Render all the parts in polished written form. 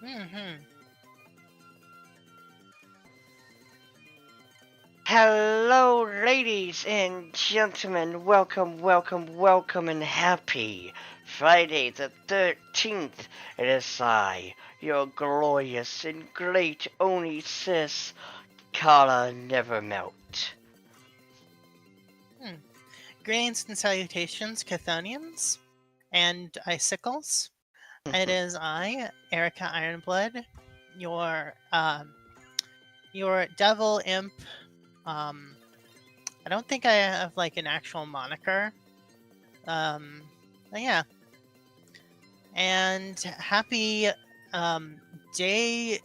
Mm-hmm. Hello, ladies and gentlemen. Welcome, and happy Friday the 13th. It is I, your glorious and great Oni sis, Kala Nevermelt. Greetings and salutations, Chthonians and Icicles. It is I, Erica Ironblood, your devil imp. I don't think I have like an actual moniker. But yeah. And happy day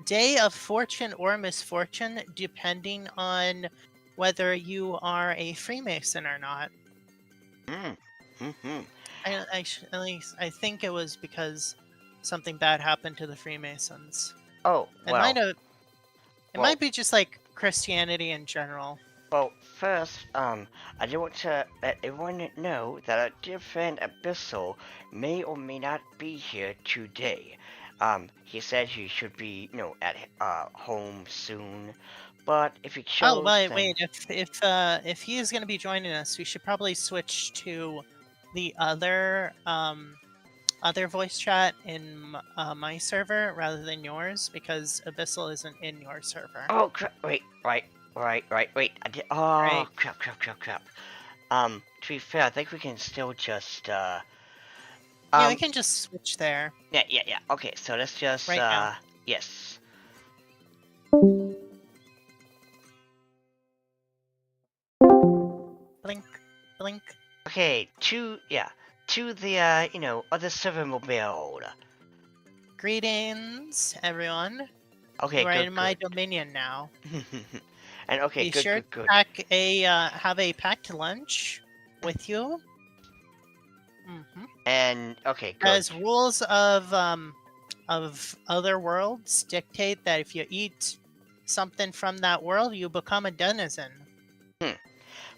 day of fortune or misfortune, depending on whether you are a Freemason or not. Mm-hmm. At least I think it was because something bad happened to the Freemasons. Oh, It might have. It well, might be just like Christianity in general. first, I do want to let everyone know that our dear friend Abyssal may or may not be here today. He said he should be, at home soon, but if he Oh, chose, wait, then wait. If he is going to be joining us, we should probably switch to the other voice chat in my server rather than yours because Abyssal isn't in your server. oh crap! Wait, wait. I did. Oh Right? crap. To be fair, I think we can still just Yeah, we um, can just switch there yeah. Okay, so let's just right now. yes. Blink, blink. Okay, to the other server mobile. Greetings, everyone. Okay, You are in my good. dominion now. And okay, Be sure to good. have a packed lunch with you. And okay, good. As rules of other worlds dictate that if you eat something from that world, you become a denizen.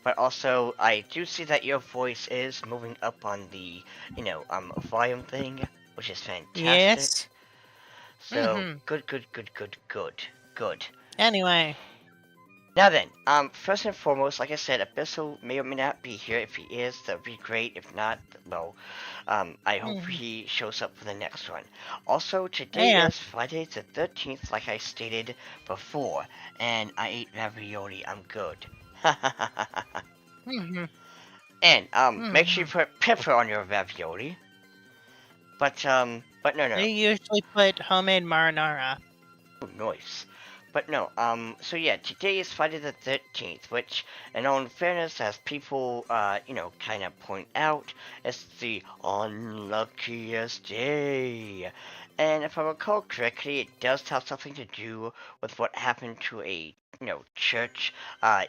But also, I do see that your voice is moving up on the, volume thing, which is fantastic. Yes. So good. Anyway. Now then, first and foremost, like I said, Abyssal may or may not be here. If he is, that would be great. If not, well, I hope he shows up for the next one. Also, today Yeah. is Friday the 13th, like I stated before, and I ate ravioli. I'm good. Mm-hmm. And, make sure Mm-hmm. you put pepper on your ravioli. But no. They usually put homemade marinara. Oh, nice. But no, so yeah, today is Friday the 13th, which, in all fairness, as people, kind of point out, is the unluckiest day. And if I recall correctly, it does have something to do with what happened to a, church,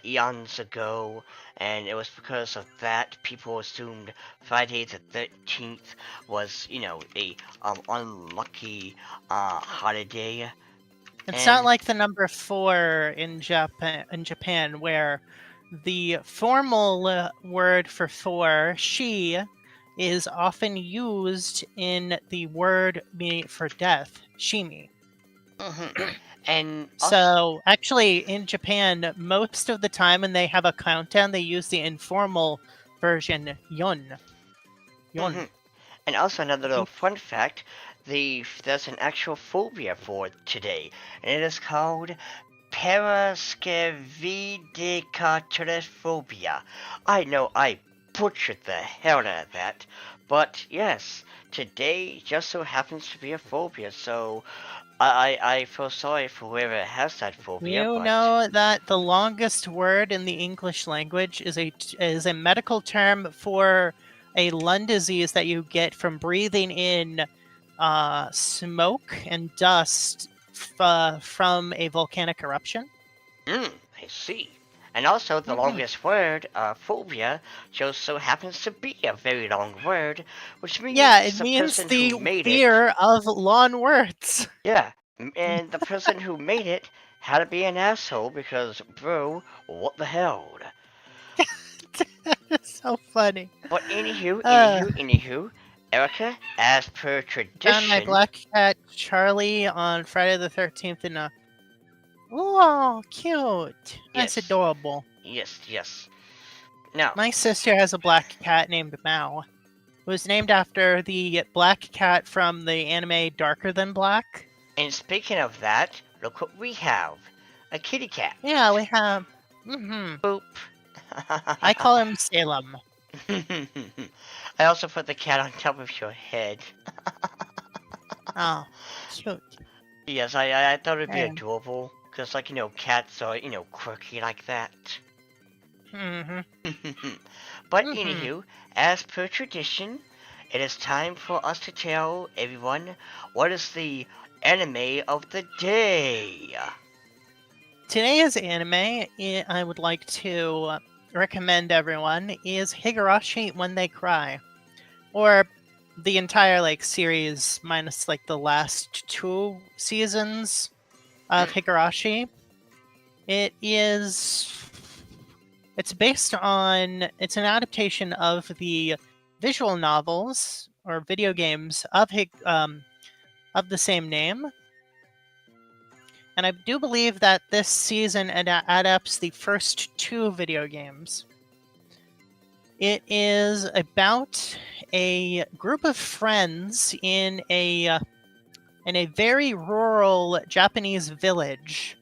eons ago, and it was because of that people assumed Friday the 13th was, a, unlucky, holiday. It's not And like the number 4 in Japan, where the formal word for 4, she, is often used in the word for death, shimi. and us, So, actually, in Japan, most of the time when they have a countdown, they use the informal version, yon. Yon. and also another little fun fact: there's an actual phobia for today, and it is called paraskevidicatresphobia. I know I butchered the hell out of that, but yes, today just so happens to be a phobia. So I feel sorry for whoever has that phobia, You but know that the longest word in the English language is a medical term for a lung disease that you get from breathing in smoke and dust from a volcanic eruption. I see. And also, the Mm-hmm. longest word, phobia, just so happens to be a very long word, which Yeah, it means the means person who the made it, fear of long words. yeah, and the person who made it had to be an asshole because, bro, what the hell? So funny. But Uh, anywho, Erica, as per Found my tradition, black cat Charlie on Friday the 13th in a. Oh, cute. That's yes, adorable. yes. Now, My sister has a black cat named Mao. It was named after the black cat from the anime Darker Than Black. and speaking of that, look what we have. A kitty cat. Yeah, we have. Mm-hmm. Boop. I call him Salem. I also put the cat on top of your head. Oh, cute. Yes, I thought it'd be And, adorable. Because, like, cats are, quirky like that. mm-hmm. But Mm-hmm. anywho, as per tradition, it is time for us to tell everyone what is the anime of the day. Today's anime I would like to recommend everyone is Higurashi When They Cry. Or the entire series minus the last 2 seasons of Higurashi. It's based on it's an adaptation of the visual novels or video games of the same name. And I do believe that this season adapts the first 2 video games. It is about a group of friends in a very rural Japanese village,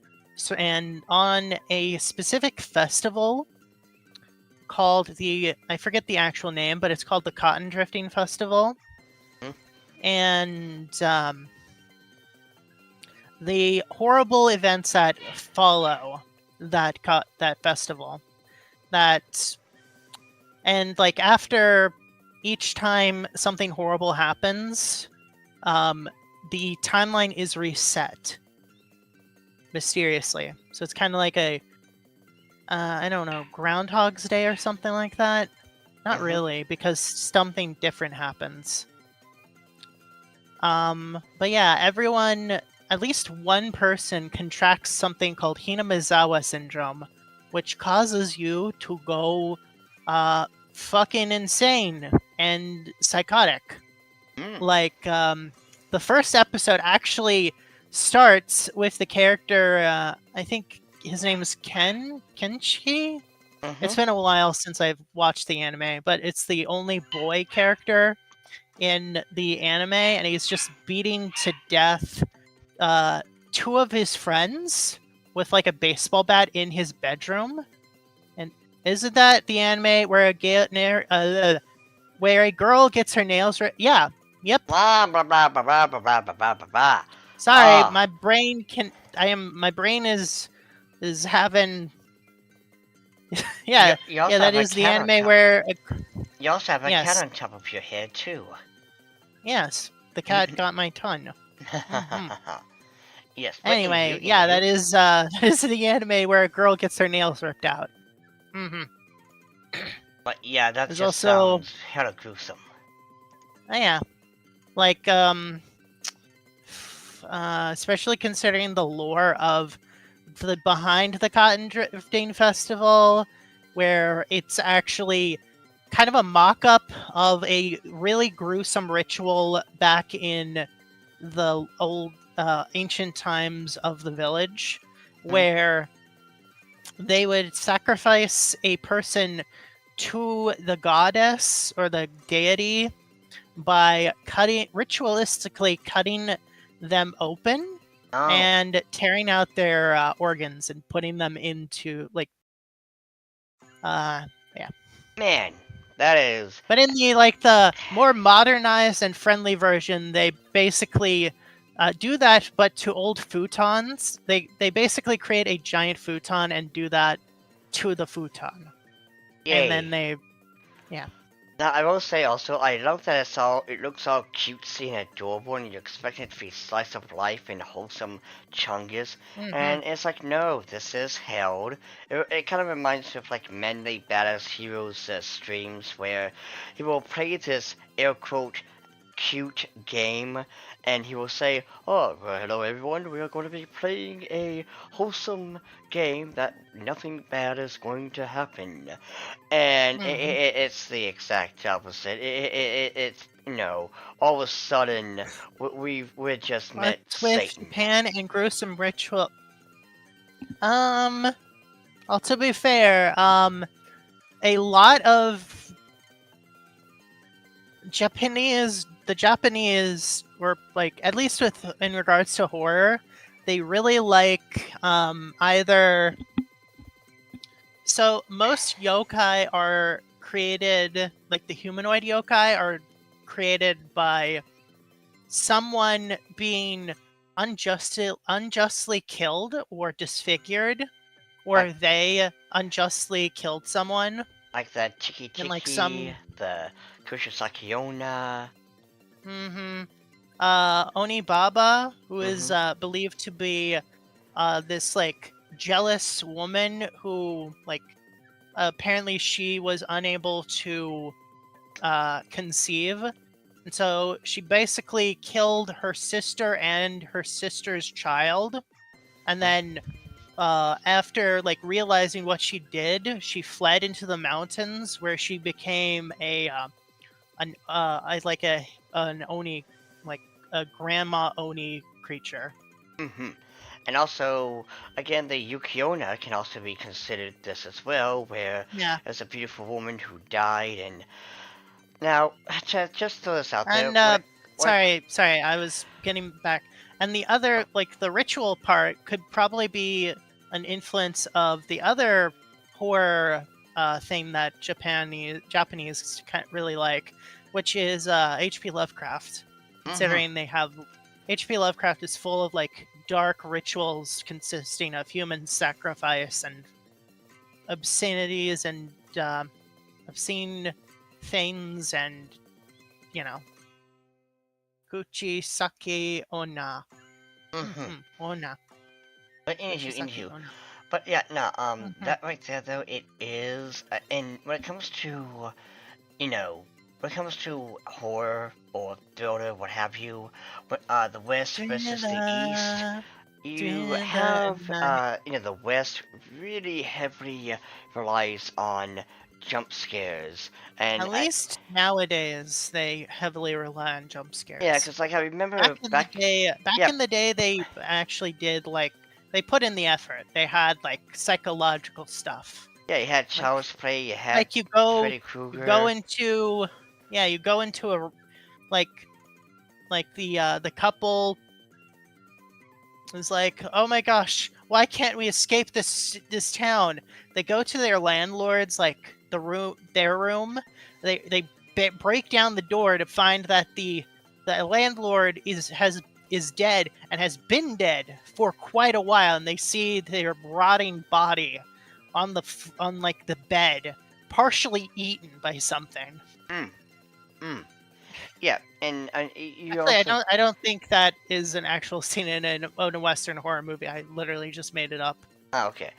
and on a specific festival called I forget the actual name, but it's called the Cotton Drifting Festival. Hmm? And the horrible events that follow that festival, and after each time something horrible happens, the timeline is reset mysteriously. So it's kind of like a I don't know, Groundhog's Day or something like that. Not really, because something different happens. But yeah, everyone, at least one person contracts something called Hinamizawa syndrome, which causes you to go fucking insane and psychotic. The first episode actually starts with the character, I think his name is Kenshi? It's been a while since I've watched the anime, but it's the only boy character in the anime, and he's just beating to death 2 of his friends with a baseball bat in his bedroom. And isn't that the anime where a girl gets her nails Yeah. Yep. Blah blah blah blah blah blah blah blah blah blah. Sorry, my brain is having. Yeah, that is the anime where. You also have a cat Yes. on top of your head too. Yes, the cat got my tongue. Yes. But Anyway, anywho, yeah, that is that is the anime where a girl gets her nails ripped out. But yeah, that There's just also sounds hella gruesome. yeah, especially considering the lore of the behind the Cotton Drifting Festival, where it's actually kind of a mock-up of a really gruesome ritual back in the old ancient times of the village, where they would sacrifice a person to the goddess or the deity by ritualistically cutting them open and tearing out their organs and putting them into yeah. Man, that is. But in the more modernized and friendly version, they basically do that, but to old futons. They basically create a giant futon and do that to the futon. Yay. And then yeah. Now I will say also, I love that it looks all cutesy and adorable, and you expect it to be slice of life and wholesome chungus, and it's like, no, this is held. It kind of reminds me of Manly Badass Heroes streams, where he will play this air quote cute game, and he will say, "Oh, well, hello everyone. We are going to be playing a wholesome game that nothing bad is going to happen." And Mhm. it's the exact opposite. It's all of a sudden we just A met twist, Satan. Japan, and gruesome ritual. Well, to be fair, a lot of the Japanese were like, at least with in regards to horror, they really like either. So most yokai are created, like the humanoid yokai are created by someone being unjustly killed or disfigured, Like or they unjustly killed someone like the Tiki in like Tiki, some the Kushisakiona. hmm Onibaba, who is Mhm. believed to be this like jealous woman who like apparently she was unable to conceive, and so she basically killed her sister and her sister's child, and then after like realizing what she did, she fled into the mountains where she became like an oni, like a grandma oni creature. Mhm. And also, again, the Yukiona can also be considered this as well, where Yeah, there's a beautiful woman who died. And now, just throw this out there. and What? sorry, I was getting back. And the other, Oh, like the ritual part, could probably be an influence of the other horror thing that Japanese really like, which is H.P. Lovecraft. mhm. Considering they have H.P. Lovecraft is full of like dark rituals consisting of human sacrifice and obscenities and obscene things and you know Gucci Sake Ona. Mhm. Ona. But Gucci anywho, Sake anywho. Ona. But yeah, no. Mhm. That right there, though, it is. And when it comes to, when it comes to horror or thriller, what have you, but the West versus the East, Thriller, you thriller have, night. the West really heavily relies on jump scares, and At least nowadays they heavily rely on jump yeah, scares. because like I remember back, Back yeah, in the day, they actually did like they put in the effort. They had like psychological stuff. yeah, you had Like Child's Play, you had like Freddy you go Krueger. into yeah you go into a like the couple is like, oh my gosh, why can't we escape this town? They go to their landlord's like their room. They break down the door to find that the landlord is dead and has been dead for quite a while, and they see their rotting body on like the bed, partially eaten by something. Mm, mm. Yeah, and you Actually, also. I don't think that is an actual scene in a Western horror movie. I literally just made it up. Oh, okay.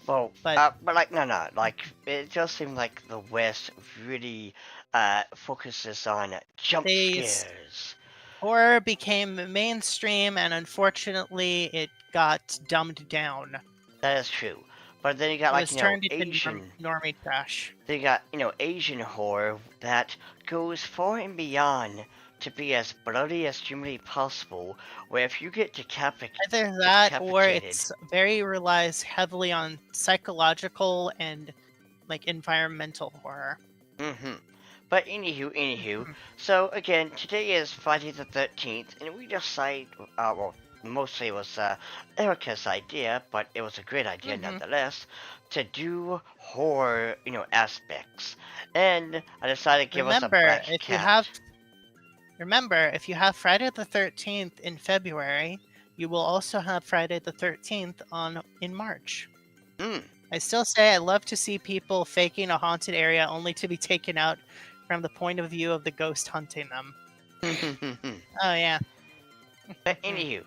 Well, But but like no, like it does seem like the West really focuses on jump they scares. horror became mainstream, and unfortunately, it got dumbed down. That is true. But then you got It like was turned into Asian. normie trash. They got Asian horror that goes far and beyond to be as bloody as humanly possible. Where if you get Either that, or decapitated, it's very relies heavily on psychological and like environmental horror. mm-hmm. But anywho. Mhm. So again, today is Friday the 13th, and we decided, well, mostly it was Erica's idea, but it was a great idea Mhm. nonetheless, to do horror, aspects. And I decided to give us a Remember, black if you cat. have Remember, if you have Friday the 13th in February, you will also have Friday the 13th in March. Mm. I still say I love to see people faking a haunted area only to be taken out from the point of view of the ghost hunting them. Oh yeah. But anywho,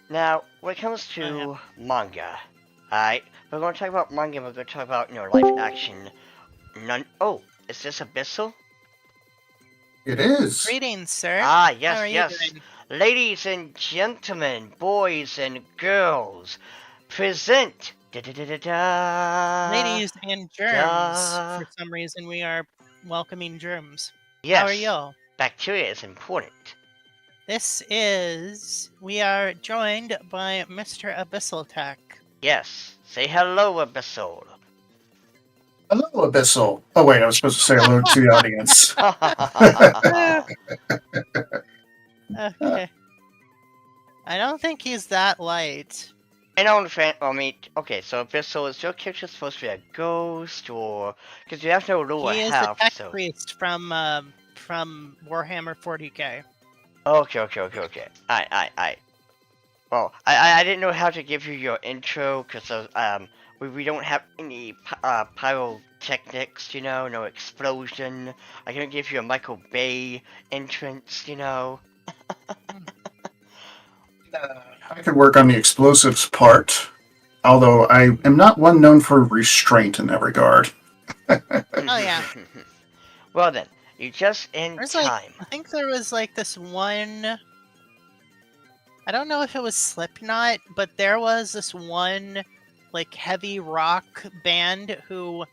now when it comes Oh yeah. to manga, alright, we're going to talk about manga. We're going to talk about live action. None. Oh, is this Abyssal? It is. Greetings, sir. Ah, How are yes, you yes. doing? Ladies and gentlemen, boys and girls, present. Da da da da da. Ladies and germs. Da. For some reason, we are welcoming germs. How are Yes, y'all? bacteria is important. We are joined by Mr. Abyssal Tech. Yes, say hello, Abyssal. Hello, Abyssal. Oh, wait, I was supposed to say hello to the audience. Okay. I don't think he's that light. I don't fan. I mean, okay, so Abyssal, is your character supposed to be a ghost, or because you have no lower He is a half, tech so. priest from Warhammer 40k. Okay. I. Well, I didn't know how to give you your intro because we don't have any pyrotechnics, no explosion. I can give you a Michael Bay entrance. I could work on the explosives part, although I am not one known for restraint in that regard. Oh yeah. Well then, you're just in time. I think there was like this one. I don't know if it was Slipknot, but there was this one like heavy rock band who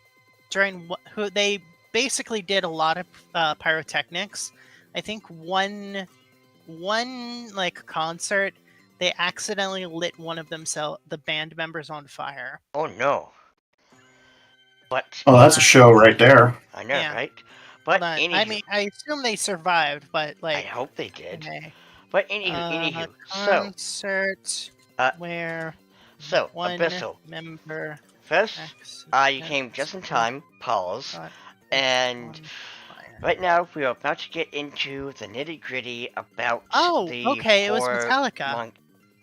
who they basically did a lot of pyrotechnics. I think one like concert they accidentally lit one of the band members on fire. Oh no. But Oh, that's a show right there. I know, Yeah. right? Hold But on. I anywho, mean, I assume they survived, but I like, hope they did. okay. But anywho. So, Concert uh, where one Abyssal. member First, you came just in accidentally time. Pause. got And on fire. right now, we are about to get into the nitty gritty about Oh, the okay. It was horror Metallica.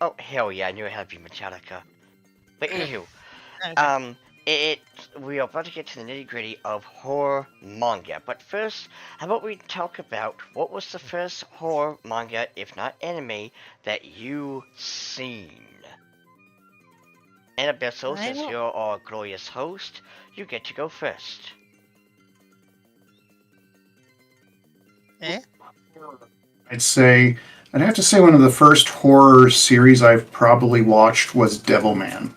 Oh hell yeah, I knew it had to be Metallica. But anywho, Okay. it we are about to get to the nitty gritty of horror manga. But first, how about we talk about what was the first horror manga, if not anime, that you seen? And Abyssal, I since don't. you're our glorious host, you get to go first. Eh? I'd have to say one of the first horror series I've probably watched was Devilman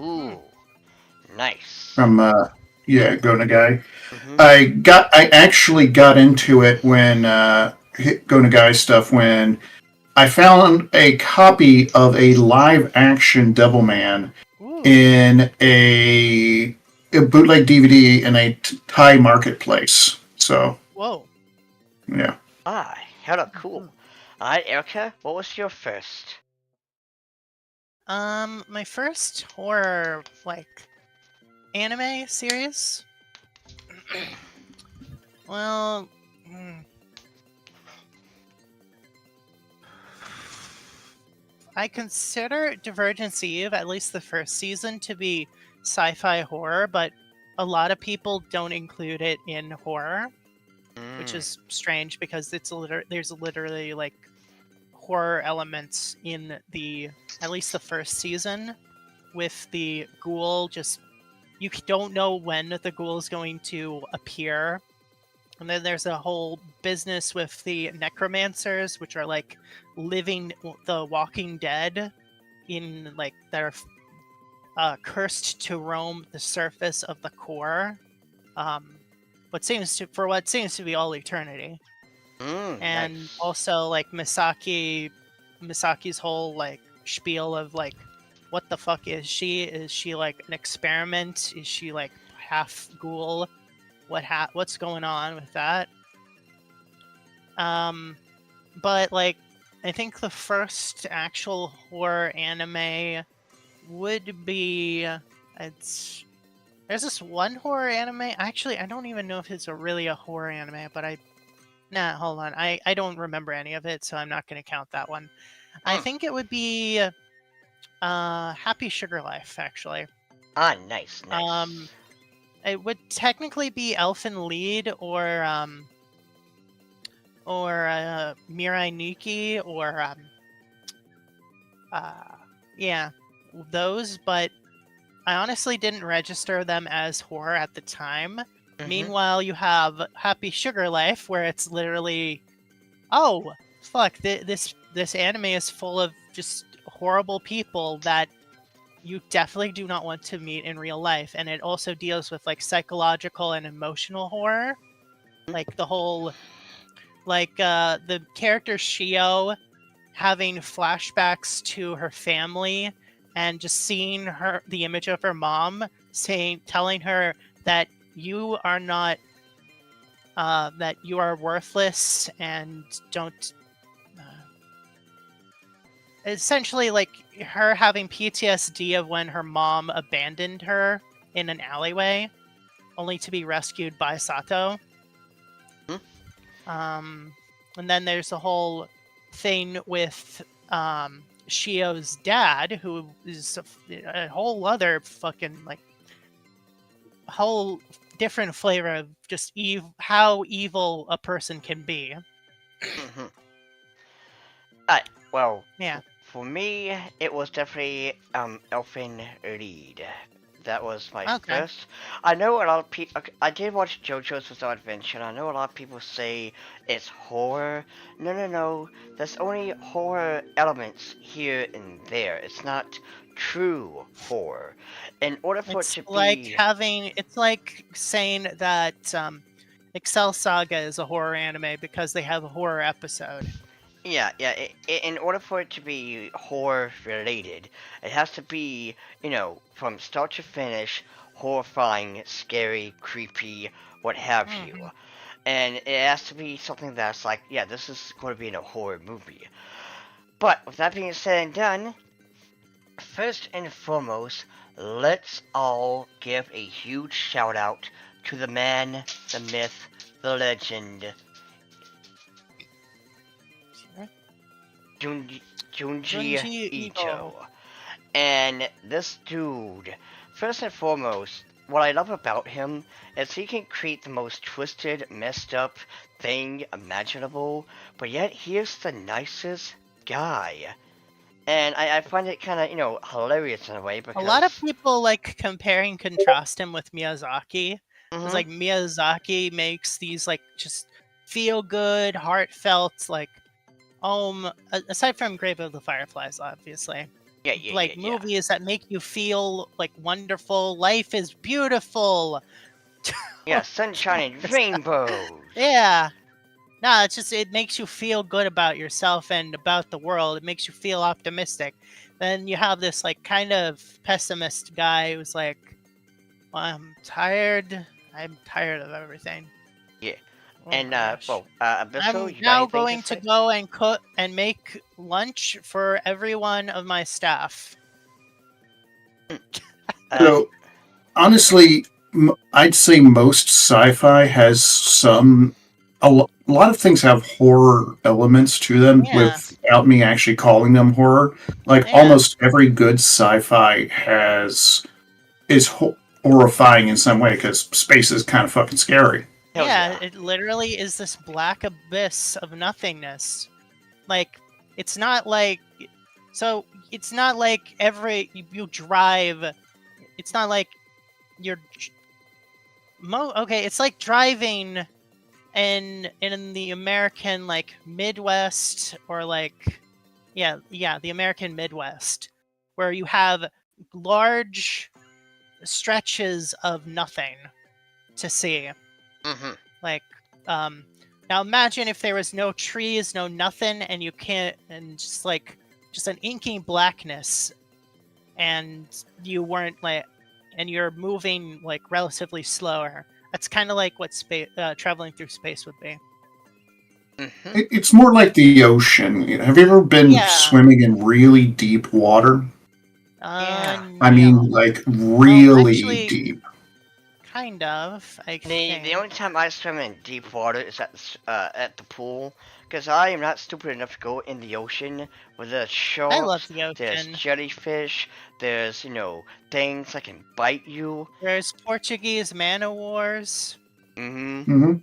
Ooh, nice. from Go Nagai. Mm-hmm. I actually got into it when Go Nagai stuff when I found a copy of a live action Devilman Ooh. in a bootleg DVD in a Thai marketplace. So Whoa. yeah. Ah, hella cool. Alright, Erica, what was your first? My first horror like anime series. Well, I consider Divergence Eve, at least the first season, to be sci-fi horror, but a lot of people don't include it in horror, which is strange because there's literally like horror elements in at least the first season, with the ghoul just you don't know when the ghoul is going to appear. And then there's a whole business with the necromancers, which are like the Walking Dead, in like that are cursed to roam the surface of the core, what seems to be all eternity. And Nice. also like Misaki's whole like spiel of like, what the fuck is she? Is she like an experiment? Is she like half ghoul? What's going on with that? But like, I think the first actual horror anime would be there's this one horror anime. Actually, I don't even know if it's really a horror anime, but hold on. I don't remember any of it, so I'm not going to count that one. I think it would be Happy Sugar Life, actually. Ah, nice. It would technically be Elfen Lied or Mirai Nikki or yeah, those, but I honestly didn't register them as horror at the time. Mhm. Meanwhile, you have Happy Sugar Life, where it's literally, oh fuck, this anime is full of just horrible people that you definitely do not want to meet in real life, and it also deals with like psychological and emotional horror, like the whole the character Shio having flashbacks to her family and just seeing the image of her mom telling her that you are not that you are worthless and don't uh, essentially like her having PTSD of when her mom abandoned her in an alleyway only to be rescued by Sato. Hmm? And then there's a whole thing with Shio's dad, who is a whole other fucking like whole different flavor of just how evil a person can be. Mhm. Well, Yeah. for me, it was definitely Elfin Lied. That was my Okay. first. I know a lot of people. I did watch JoJo's Bizarre Adventure, and I know a lot of people say it's horror. No, no, no. There's only horror elements here and there. It's not true horror. In order for it It's to like be, it's like saying that Excel Saga is a horror anime because they have a horror episode. yeah, yeah. In order for it to be horror related, it has to be, from start to finish, horrifying, scary, creepy, what have you. Mhm. And it has to be something that's like, yeah, this is going to be in a horror movie. But with that being said and done, first and foremost, let's all give a huge shout out to the man, the myth, the legend, Sure. Junji, Junji Junji Ito. Ito. And this dude, first and foremost, what I love about him is he can create the most twisted, messed up thing imaginable, but yet he is the nicest guy. And I find it kind of, hilarious in a way A lot of because. people like compare and contrast him with Miyazaki. It's Hmm. like Miyazaki makes these like just feel good, heartfelt, like aside from Grave of the Fireflies, obviously, Yeah, yeah, yeah, like yeah. movies that make you feel like wonderful, life is beautiful. Yeah, sunshine and rainbows. Yeah. No, it's just it makes you feel good about yourself and about the world. It makes you feel optimistic. Then you have this like kind of pessimist guy who's like, well, I'm tired. I'm tired of everything. Yeah. Oh And, my gosh. Abyssal, I'm you got now anything to going to say? go and cook and make lunch for every one of my staff. Uh, So honestly, I'd say most sci-fi has a lot of things have horror elements to them Yeah, without me actually calling them horror. Like yeah, almost every good sci-fi is horrifying in some way because space is kind of fucking scary. hell yeah. yeah. It literally is this black abyss of nothingness. Like, it's not like so. It's not like you drive. It's not like you're okay. It's like driving in the American like Midwest or like yeah the American Midwest where you have large stretches of nothing to see. Hmm. Like um now imagine if there was no trees, no nothing, and you can't and just an inky blackness and you weren't like and you're moving like relatively slower. That's kind of like what traveling through space would be. Hmm. It's more like the ocean. Have you ever been Yeah. swimming in really deep water? Yeah. I No. mean, like Well, really actually, deep. kind of. I The think only time I swim in deep water is at the pool, because I am not stupid enough to go in the ocean where there's I love sharks, the there's ocean. jellyfish, there's things that can bite you. There's Portuguese man o' wars. Hmm. Hmm.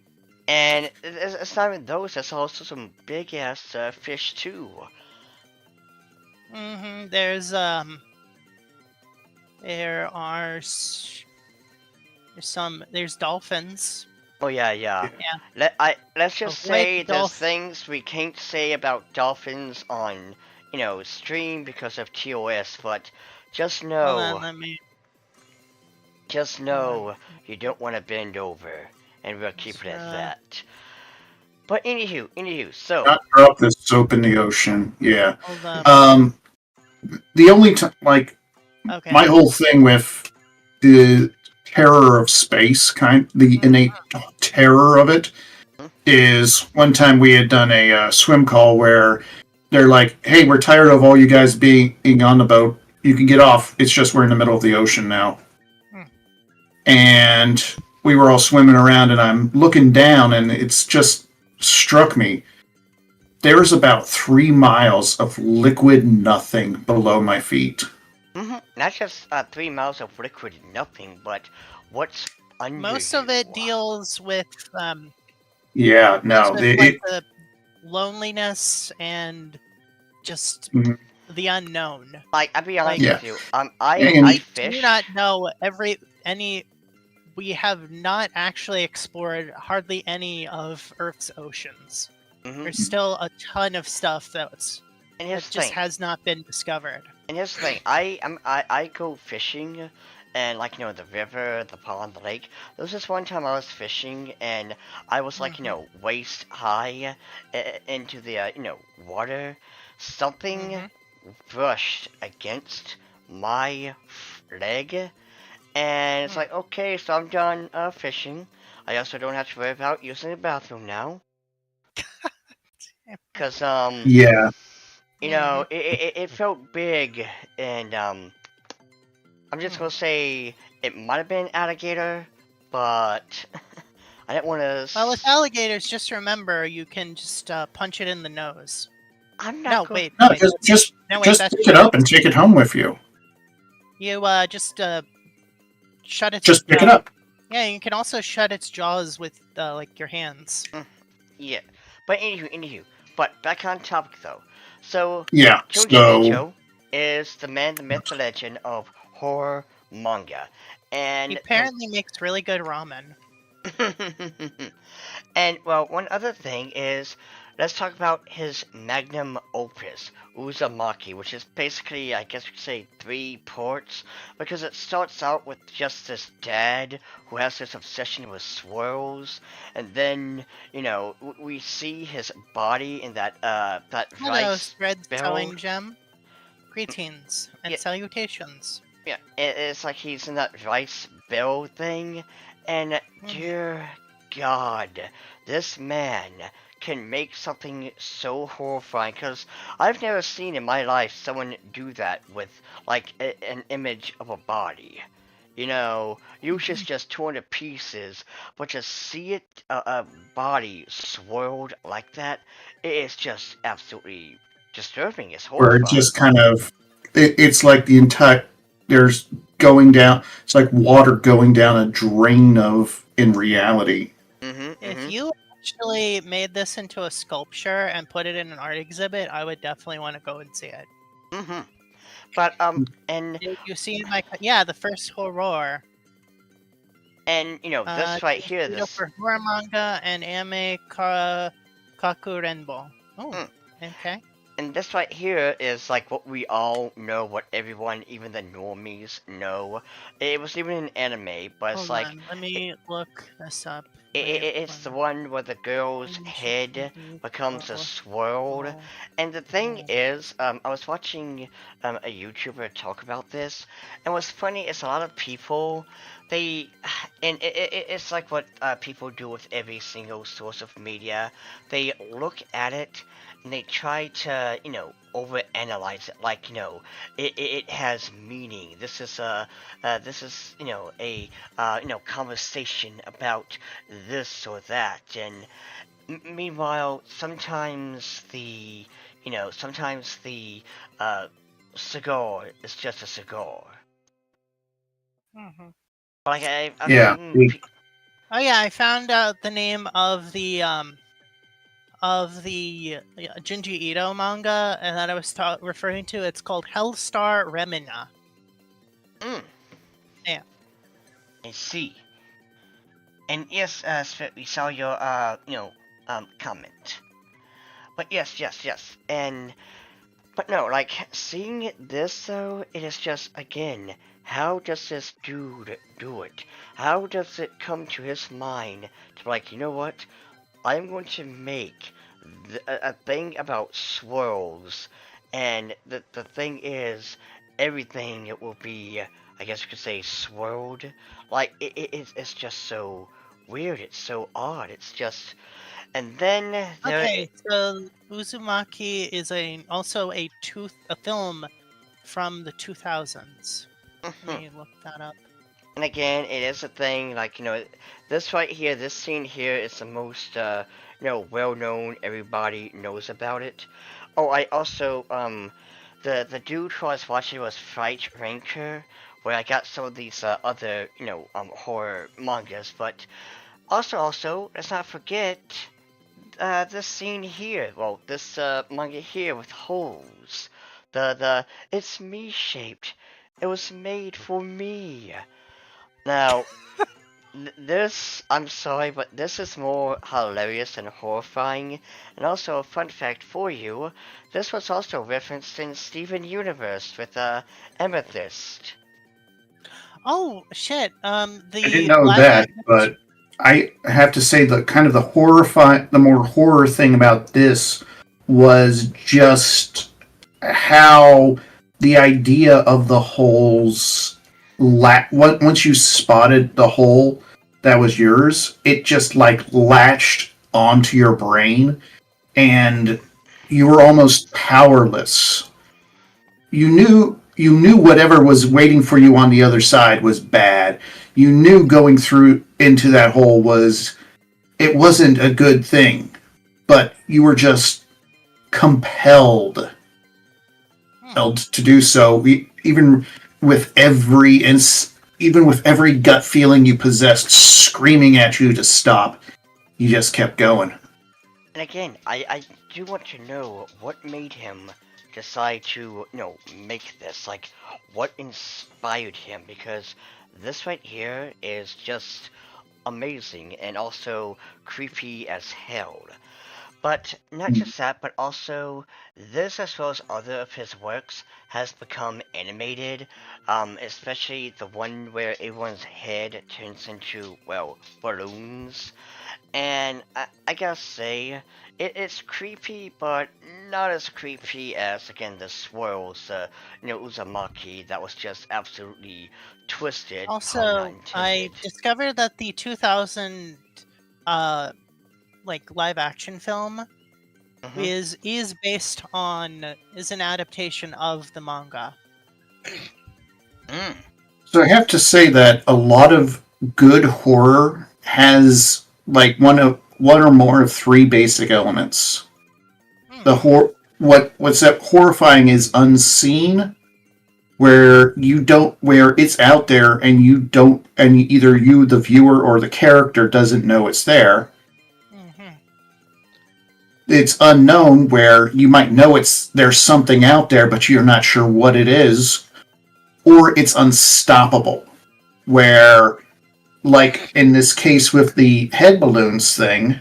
And it's not even those. There's also some big ass fish too. There's there are There's dolphins. Oh yeah. Yeah. Let's just Avoid say there's dolph- things we can't say about dolphins on, stream because of TOS, but just Hold on, know, let me. just Hold on. know you don't want to bend over, and we'll keep it at Uh, that. But anywho, so Not drop this soap in the ocean. Yeah. Hold up. Um, the only time, like, Okay. my whole thing with the terror of space, the innate terror of it, is one time we had done a swim call where they're like, "Hey, we're tired of all you guys being on the boat. You can get off. It's just we're in the middle of the ocean now." Hmm. And we were all swimming around, and I'm looking down, and it's just struck me. There's about 3 miles of liquid nothing below my feet. not just 3 miles of liquid nothing, but what's under Most you. of it deals with Yeah, no, the loneliness and just Mhm. the unknown. Like, I'll be honest Yeah. with you. And I We fish. do not know we have not actually explored hardly any of Earth's oceans. There's still a ton of stuff And that here's the just thing. has not been discovered. And here's the thing. I go fishing, and like the river, the pond, the lake. There was this one time I was fishing, and I was like waist high into the water. Something brushed against my leg, and it's like, okay, so I'm done fishing. I also don't have to worry about using the bathroom now. Cause yeah, it felt big, and I'm just gonna say it might have been alligator, but I didn't want to. Well, with alligators, just remember you can just punch it in the nose. I'm No, not. wait, no, wait. just No, wait, just that's pick it up and take it home with you. you just shut its. Just pick it up. Yeah, you can also shut its jaws with like your hands. Yeah, but anywho. But back on topic though. So Yeah. Junji So Ito is the man, the myth, the legend of horror manga, He and apparently makes really good ramen. and well, one other thing is, let's talk about his magnum opus, Uzumaki, which is basically, I guess you could say, 3 parts, because it starts out with just this dad who has this obsession with swirls, and then, we see his body in that Hello, rice Thread barrel. Sewing Gem. Greetings and Yeah. salutations. Yeah, it's like he's in that rice barrel thing, and dear God, this man can make something so horrifying, because I've never seen in my life someone do that with, like, an image of a body. Usually it's just torn to pieces, but to see it, a body swirled like that, it's just absolutely disturbing. It's where it horrifying. just kind of it's like the entire there's going down. It's like water going down a drain of in reality. If you actually made this into a sculpture and put it in an art exhibit, I would definitely want to go and see it. But and Did you see the first horror? and this right here, this for horror manga and anime kakurenbo. Oh, okay. and this right here is like what we all know, what everyone, even the normies, know. It was even an anime, but it's Hold on, let me look this up. it's the one where the girl's head becomes a swirled. And the thing is, I was watching a YouTuber talk about this, and what's funny is a lot of people, it's like what people do with every single source of media. They look at it and they try to, overanalyze it, like, it has meaning. This is a conversation about this or that, and meanwhile, sometimes the cigar is just a cigar. Like I've Yeah. seen. Oh yeah, I found out the name of the Junji Ito manga, and that I was referring to. It's called Hellstar Remina. Yeah. I see. And yes, we saw your comment. But yes, and but no, like seeing this though, it is just again, how does this dude do it? How does it come to his mind to be like, you know what? I'm going to make a thing about swirls, and the thing is, everything will be, I guess you could say, swirled. Like it's just so weird. It's so odd. It's just, and then there. Okay, so Uzumaki is also a film from the 2000s. Let me look that up. And again, it is a thing. Like this right here, this scene here is the most well known. Everybody knows about it. Oh, I also the dude who I was watching was Fright Ranker, where I got some of these other horror mangas. But also let's not forget this scene here. Well, this manga here with holes. The it's me shaped. It was made for me. Now, this, I'm sorry, but this is more hilarious and horrifying. And also, a fun fact for you, this was also referenced in Steven Universe with Amethyst. Oh shit! I didn't The know live that, action. but I have to say the kind of the more horror thing about this was just how the idea of the holes once you spotted the hole that was yours, it just like latched onto your brain and you were almost powerless. You knew whatever was waiting for you on the other side was bad. You knew going through into that hole it wasn't a good thing, but you were just compelled to do so, even with even with every gut feeling you possessed screaming at you to stop. You just kept going. And again, I do want to know what made him decide to, make this. Like, what inspired him? Because this right here is just amazing and also creepy as hell. But not just that, but also this, as well as other of his works, has become animated. Especially the one where everyone's head turns into, well, balloons. And I gotta say, it's creepy, but not as creepy as, again, the swirls, Uzumaki, that was just absolutely twisted, pun not Also, I intended. discovered that the 2000 uh live action film Hmm. is based on is an adaptation of the manga. Mm. So I have to say that a lot of good horror has like one or more of three basic elements. The Hmm. what's that horrifying is unseen, where it's out there and you don't, and either you the viewer or the character doesn't know it's there. Hmm. It's unknown, where you might know there's something out there but you're not sure what it is. Or it's unstoppable, where, like in this case with the head balloons thing,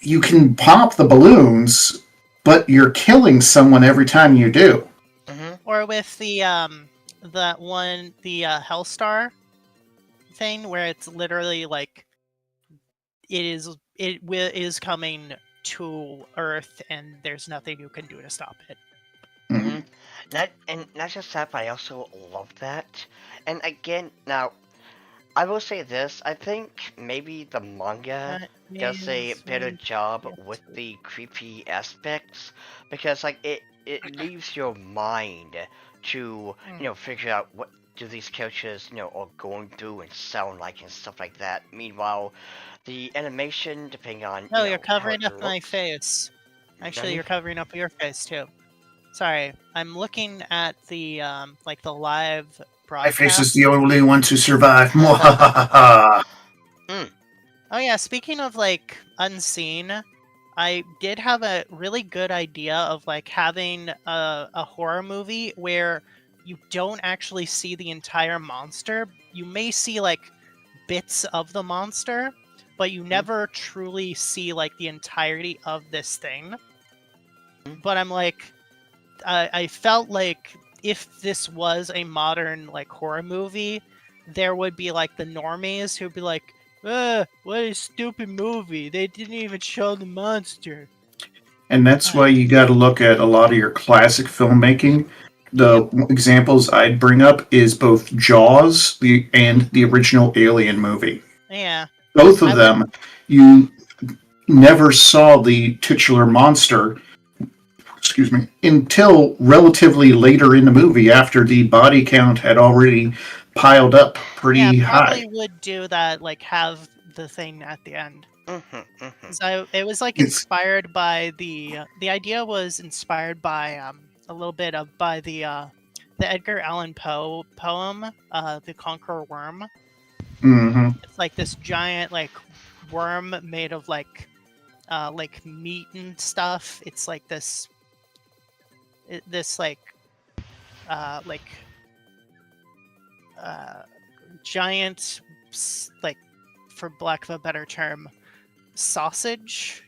you can pop the balloons, but you're killing someone every time you do. Hmm. Or with that one Hellstar thing where it's literally like it is coming to Earth and there's nothing you can do to stop it. Hmm. Mm. Not just that, but I also love that. And again, now I will say this: I think maybe the manga That does a is better job with yes. the creepy aspects because, like, it leaves your mind to figure out what do these characters are going through and sound like and stuff like that. Meanwhile, the animation, depending on No, you're how covering it up my looks. face. Actually, Nani? you're covering up your face too. Sorry, I'm looking at the the live My face is broadcast. the only one to survive. Mwahaha. Mm. Oh yeah, speaking of like unseen, I did have a really good idea of like having a horror movie where you don't actually see the entire monster. You may see like bits of the monster, but you never truly see like the entirety of this thing. But I'm like, I felt like if this was a modern like horror movie, there would be like the normies who'd be like, what a stupid movie. They didn't even show the monster. And that's why you got to look at a lot of your classic filmmaking. The examples I'd bring up is both Jaws and the original Alien movie. Yeah. Both of them, you never saw the titular monster, excuse me, until relatively later in the movie after the body count had already piled up pretty probably high. would do that, like have the thing at the end. So it was like inspired by the idea was inspired by a little bit of by the Edgar Allan Poe poem, The Conqueror Worm. Mm-hmm. It's like this giant like worm made of like meat and stuff. It's like this giant, like, for lack of a better term, sausage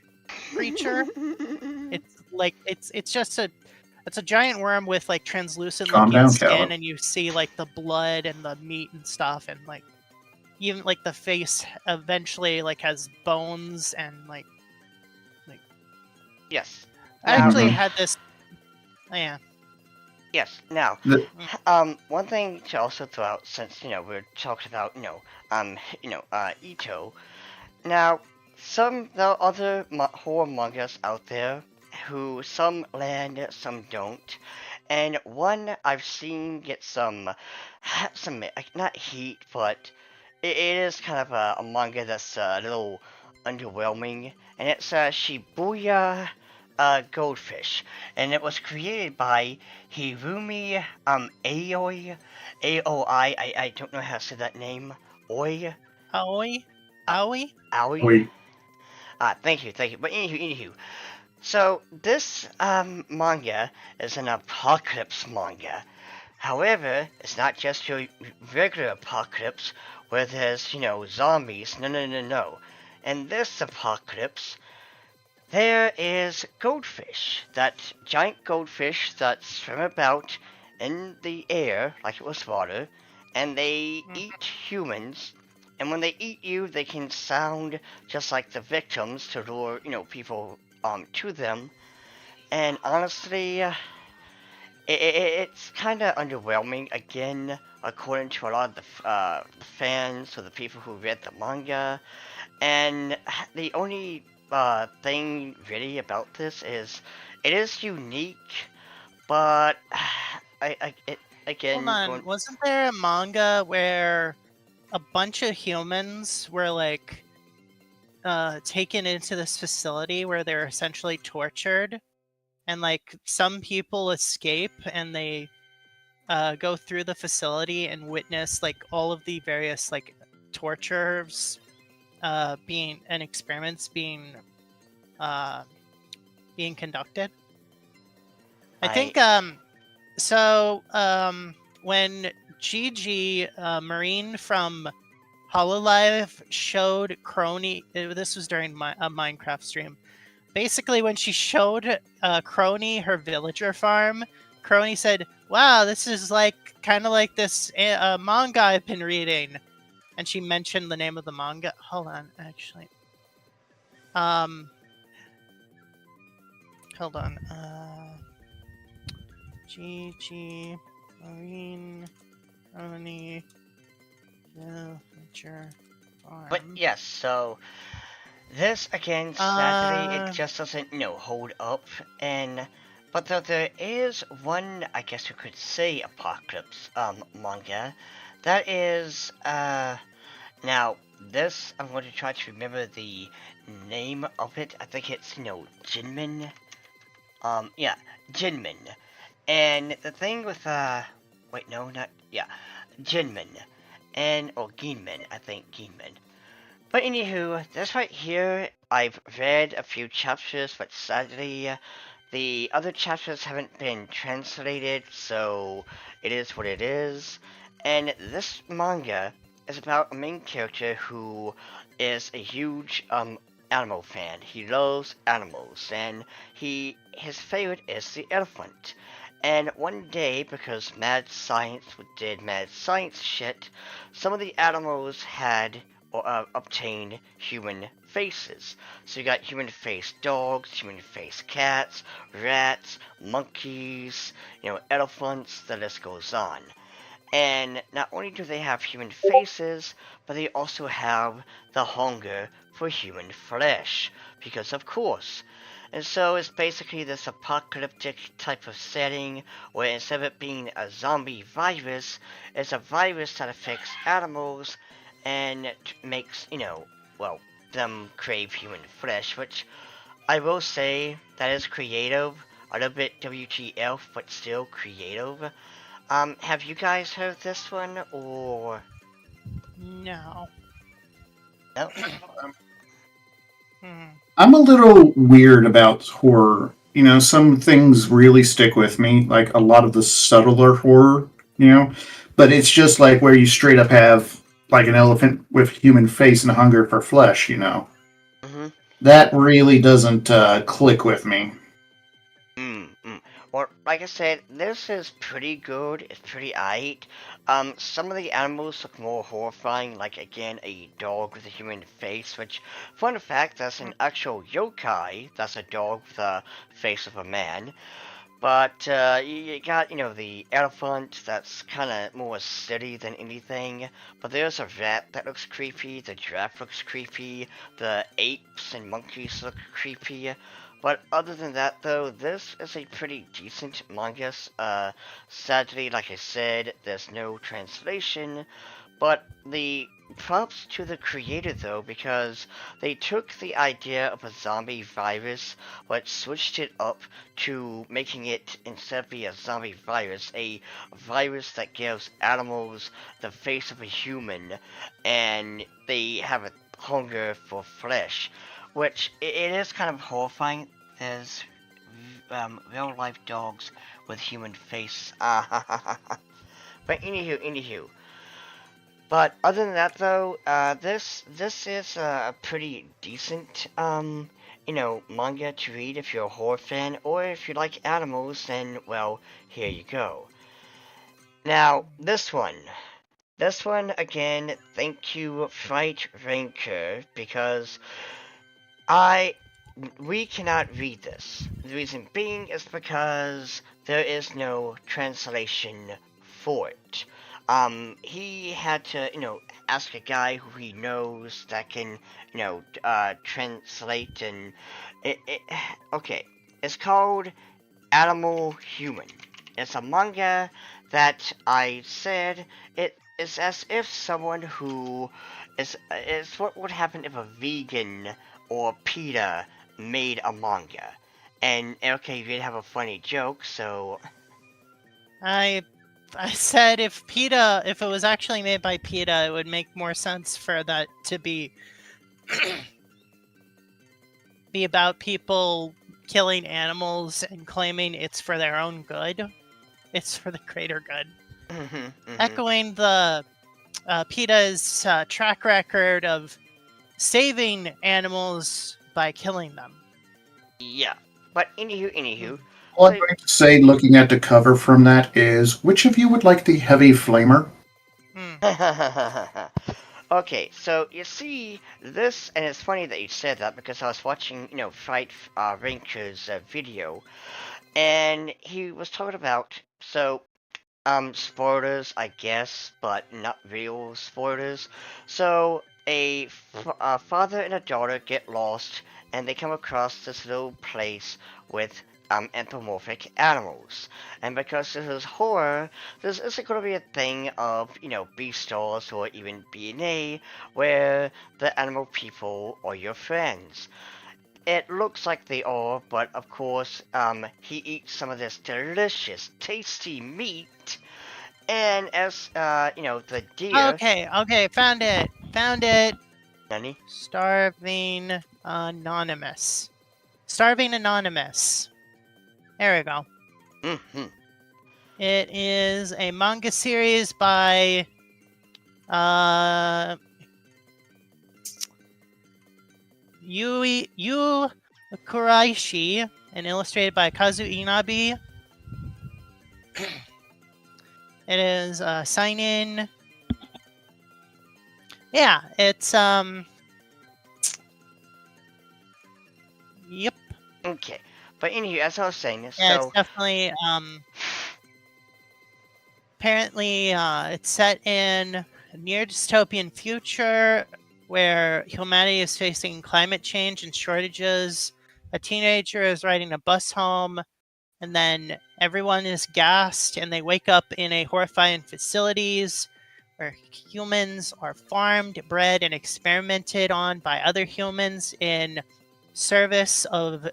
creature. It's just a giant worm with like translucent looking skin, Calvin. and you see like the blood and the meat and stuff, and like even like the face eventually like has bones and like yes. I actually had this. Oh, yeah. Yes. Now, one thing to also throw out, since we're talking about Ito. Now, there are other horror mangas out there who some land, some don't, and one I've seen get some not heat, but it is kind of a manga that's a little underwhelming, and it's Shibuya Goldfish, and it was created by Hirumi Aoi. I don't know how to say that name. Aoi. Aoi. Thank you. But anywho. So this manga is an apocalypse manga. However, it's not just your regular apocalypse where there's zombies. No. In this apocalypse, there is goldfish. That giant goldfish that swim about in the air like it was water, and they eat humans. And when they eat you, they can sound just like the victims to lure, people to them. And honestly, it's kind of underwhelming. Again, according to a lot of the fans or the people who read the manga. And the only thing really about this is it is unique, but again. Hold on, wasn't there a manga where a bunch of humans were like taken into this facility where they're essentially tortured, and like some people escape and they go through the facility and witness like all of the various like tortures and experiments being conducted? I think when Gigi Marine from Hololive showed Crony, this was during a Minecraft stream. Basically, when she showed Crony her villager farm, Crony said, "Wow, this is like kind of like this manga I've been reading," and she mentioned the name of the manga. Hold on, actually. Hold on. Gigi Marine Crony villager farm. But yes, so this again, sadly, it just doesn't, hold up. But there is one, I guess you could say, apocalypse manga. That is now this I'm going to try to remember the name of it. I think it's Jinmin. Jinmin. And the thing with Jinmin or Ginmin, I think Ginmin. But anywho, this right here, I've read a few chapters, but sadly, the other chapters haven't been translated, so it is what it is. And this manga is about a main character who is a huge animal fan. He loves animals, and his favorite is the elephant. And one day, because mad science did mad science shit, some of the animals had obtained human faces. So you got human face dogs, human face cats, rats, monkeys, elephants, the list goes on. And not only do they have human faces, but they also have the hunger for human flesh. Because of course. And so it's basically this apocalyptic type of setting where instead of it being a zombie virus, it's a virus that affects animals and makes, them crave human flesh, which I will say that is creative. A little bit WTF, but still creative. Have you guys heard this one, or No. no? I'm a little weird about horror. Some things really stick with me, like a lot of the subtler horror, but it's just like where you straight up have like an elephant with human face and hunger for flesh. Mm-hmm. That really doesn't click with me. Well, like I said, this is pretty good. It's pretty aight. Some of the animals look more horrifying, like again a dog with a human face. Which, fun fact, that's an actual yokai. That's a dog with a face of a man. But you got, the elephant that's kind of more silly than anything. But there's a rat that looks creepy, the giraffe looks creepy, the apes and monkeys look creepy. But other than that, though, this is a pretty decent manga. Sadly, like I said, there's no translation. But the props to the creator, though, because they took the idea of a zombie virus, but switched it up to making it, instead of be a zombie virus, a virus that gives animals the face of a human, and they have a hunger for flesh, which it is kind of horrifying. There's real life dogs with human face. But anywho. But other than that, though, this is a pretty decent manga to read if you're a horror fan, or if you like animals. Then well, here you go. Now this one again. Thank you, Fright Ranker, because we cannot read this. The reason being is because there is no translation for it. He had to, ask a guy who he knows that can, translate and okay. It's called Animal Human. It's a manga that I said it is as if someone who is what would happen if a vegan or PETA made a manga. And okay, you did have a funny joke, so I said if it was actually made by PETA, it would make more sense for that to be about people killing animals and claiming it's for their own good. It's for the greater good. Echoing the PETA's track record of saving animals by killing them. Yeah. But anywho. All I'm going to say, looking at the cover from that, is which of you would like the heavy flamer? Okay, so you see this, and it's funny that you said that because I was watching, Fright Ranker's video, and he was talking about spoilers, I guess, but not real spoilers. So a father and a daughter get lost, and they come across this little place with anthropomorphic animals. And because this is horror, this isn't going to be a thing of, B-stars or even B&A, where the animal people are your friends. It looks like they are, but of course, he eats some of this delicious, tasty meat, and as, the deer... Okay, found it! Nani? Starving Anonymous. There we go. Mm-hmm. It is a manga series by Yu Kuraishi and illustrated by Kazu Inabe. It is sign in. Yeah, it's Yep. Okay, but anyway, as I was saying, Yeah, it's so definitely apparently it's set in a near dystopian future where humanity is facing climate change and shortages. A teenager is riding a bus home, and then everyone is gassed, and they wake up in a horrifying facilities where humans are farmed, bred, and experimented on by other humans in service of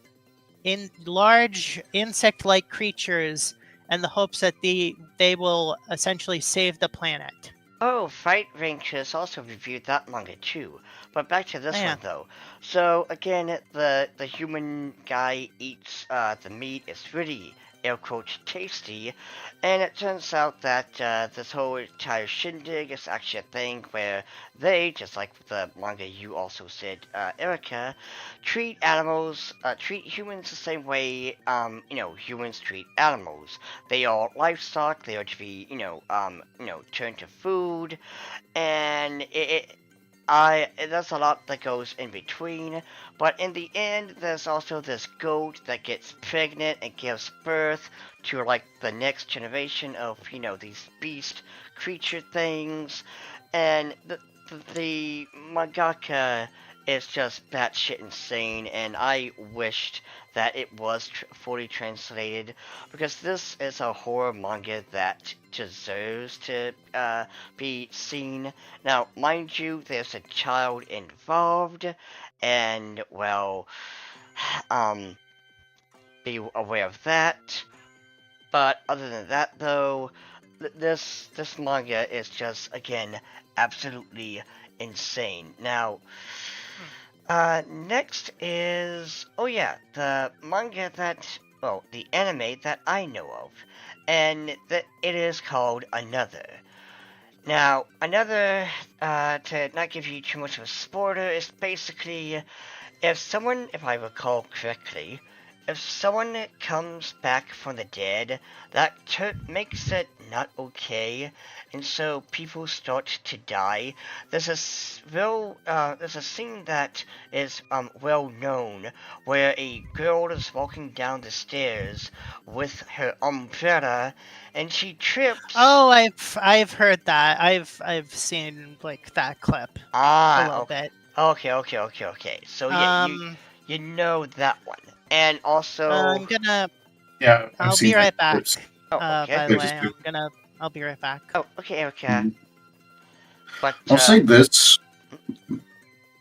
in large insect-like creatures and the hopes that they will essentially save the planet. oh, Fight Ranks also reviewed that manga too. But back to this Yeah. one though. So again, the human guy eats the meat. It's really air quotes tasty, and it turns out that this whole entire shindig is actually a thing where they, just like the manga you also said, Erica, treat humans the same way humans treat animals. They are livestock. They are to be turned to food, and there's a lot that goes in between, but in the end, there's also this goat that gets pregnant and gives birth to like the next generation of these beast creature things, and the mangaka is just batshit insane, and I wished that it was fully translated, because this is a horror manga that deserves to be seen. Now, mind you, there's a child involved, and well, be aware of that. But other than that, though, this manga is just again absolutely insane. Now, next is the manga the anime that I know of, and that it is called Another. Now, Another, to not give you too much of a spoiler, is basically if I recall correctly, if someone comes back from the dead, that makes it not okay, and so people start to die. There's a scene that is well known where a girl is walking down the stairs with her umbrella, and she trips. Oh, I've heard that. I've seen like that clip a little bit. Okay. So yeah, you know that one. And also, I'm gonna. Yeah, I've I'll seen be right that back. clips. okay. By the I way, just do. I'll be right back. Oh, okay. But I'll say this.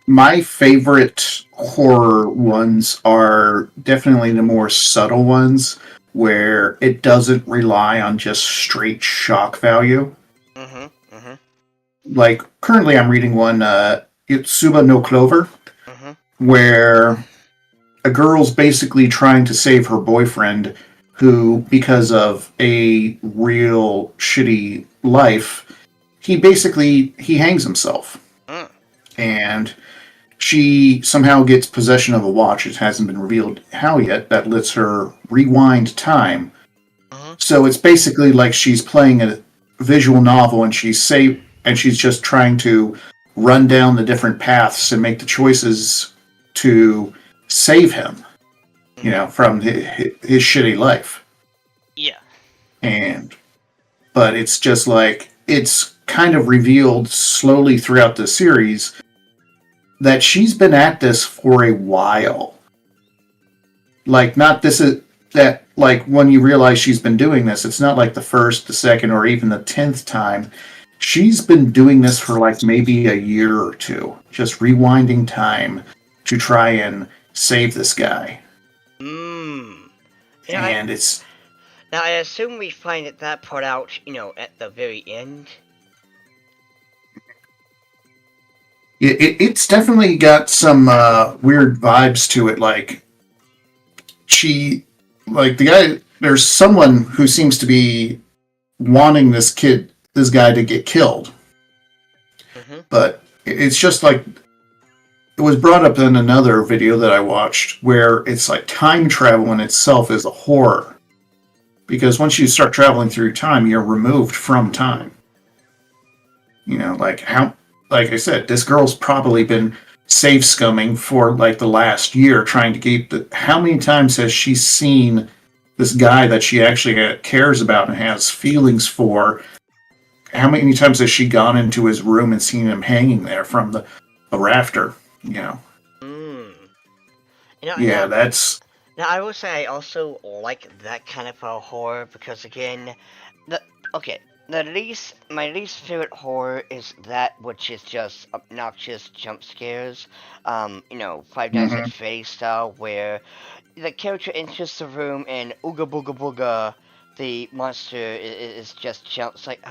My favorite horror ones are definitely the more subtle ones where it doesn't rely on just straight shock value. Like, currently I'm reading one, Itsuba no Clover, where a girl's basically trying to save her boyfriend who, because of a real shitty life, he hangs himself. And she somehow gets possession of a watch. It hasn't been revealed how yet. That lets her rewind time. So it's basically like she's playing a visual novel, and she's just trying to run down the different paths and make the choices to save him, from his shitty life. Yeah. But it's just like, it's kind of revealed slowly throughout the series that she's been at this for a while. Like, not this is that, like, when you realize she's been doing this, it's not like the first, the second, or even the 10th time. She's been doing this for like maybe a year or two, just rewinding time to try and save this guy. Now I assume we find that part out, at the very end. It's definitely got some weird vibes to it. Like, there's someone who seems to be wanting this guy to get killed. But it's just like it was brought up in another video that I watched where it's like time travel in itself is a horror. Because once you start traveling through time, you're removed from time. You know, like I said, this girl's probably been safe scumming for like the last year trying to keep how many times has she seen this guy that she actually cares about and has feelings for? How many times has she gone into his room and seen him hanging there from the rafter? You know. Mm. You know, Yeah, that's now I will say I also like that kind of a horror because again, the okay, my least favorite horror is that which is just obnoxious jump scares. Five Nights at mhm. Freddy's style, where the character enters the room and ooga booga booga, the monster is just jumps like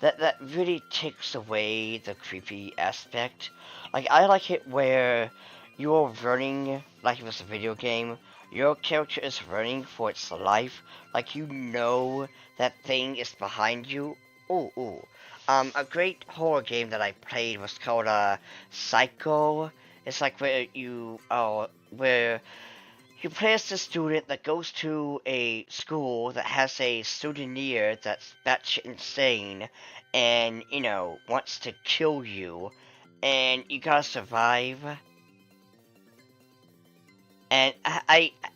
that really takes away the creepy aspect. Like I like it where you're running like it was a video game. Your character is running for its life, like you know that thing is behind you. Ooh, ooh. A great horror game that I played was called Psycho. It's like where you play as a student that goes to a school that has a souvenir that's batshit insane and, wants to kill you. And you gotta survive. And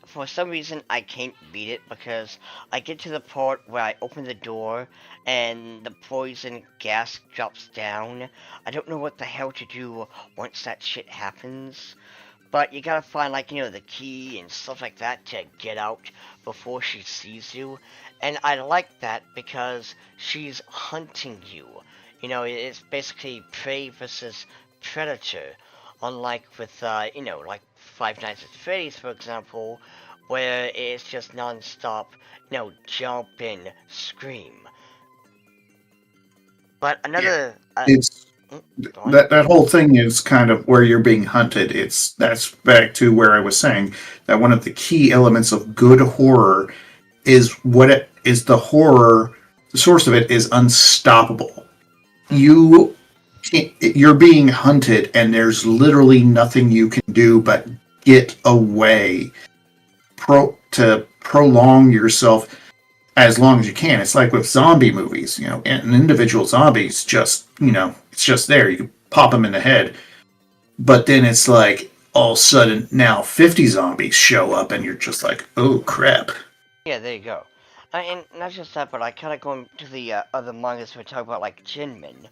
for some reason, I can't beat it because I get to the part where I open the door and the poison gas drops down. I don't know what the hell to do once that shit happens. But you gotta find, the key and stuff like that to get out before she sees you. And I like that because she's hunting you. It's basically prey versus predator. Unlike with, like Five Nights at Freddy's, for example, where it's just non-stop, jump and scream. But another... It's Go on. that whole thing is kind of where you're being hunted. That's back to where I was saying that one of the key elements of good horror is what it is the horror. The source of it is unstoppable. You you're being hunted, and there's literally nothing you can do but get away. To prolong yourself as long as you can. It's like with zombie movies, an individual zombie's just, it's just there. You can pop them in the head. But then it's like all of a sudden now 50 zombies show up and you're just like, oh crap. Yeah, there you go. And not just that, but I kind of going to the other mangas we talk about, like Jinmin.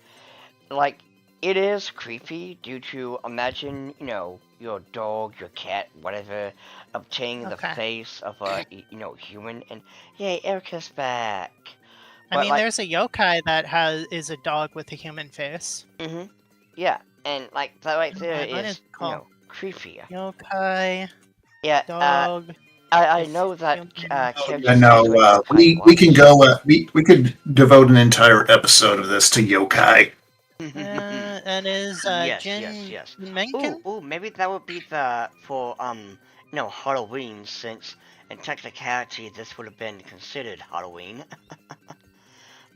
Like, it is creepy due to imagine, your dog, your cat, whatever, obtaining the Okay. face of a, human, and yay, Erica's back. I But mean, there's a yokai that is a dog with a human face. yeah, and like that right there What is, is it called? creepy. Yokai Yeah, dog. I know that human- character's I name's know. like We can go. We could devote an entire episode of this to yokai. and is yes, Jin yes. Menken? Ooh, maybe that would be for Halloween, since in technicality this would have been considered Halloween.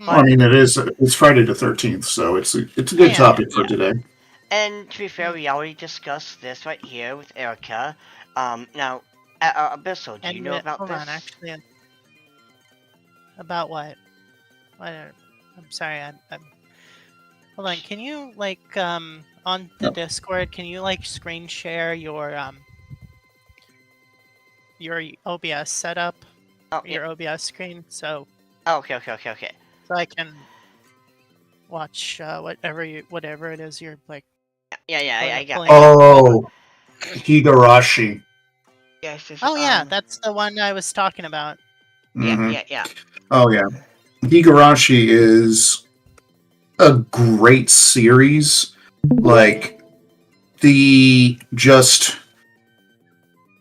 Well, I But mean, it's Friday the 13th, so it's a good Yeah, topic for yeah. today. And to be fair, we already discussed this right here with Erica. Now, Abyssal, do you know about hold this? on, actually, about what? I'm sorry, I'm. Hold on, can you on the No. Discord? Can you screen share your OBS setup, Oh, yeah. your OBS screen, so Oh, okay. I can watch whatever it is you're Yeah, I got. pulling Oh, Higurashi. Yes, Oh yeah, that's the one I was talking about. Mhm. Yeah. Oh yeah, Higurashi is a great series. Like the just,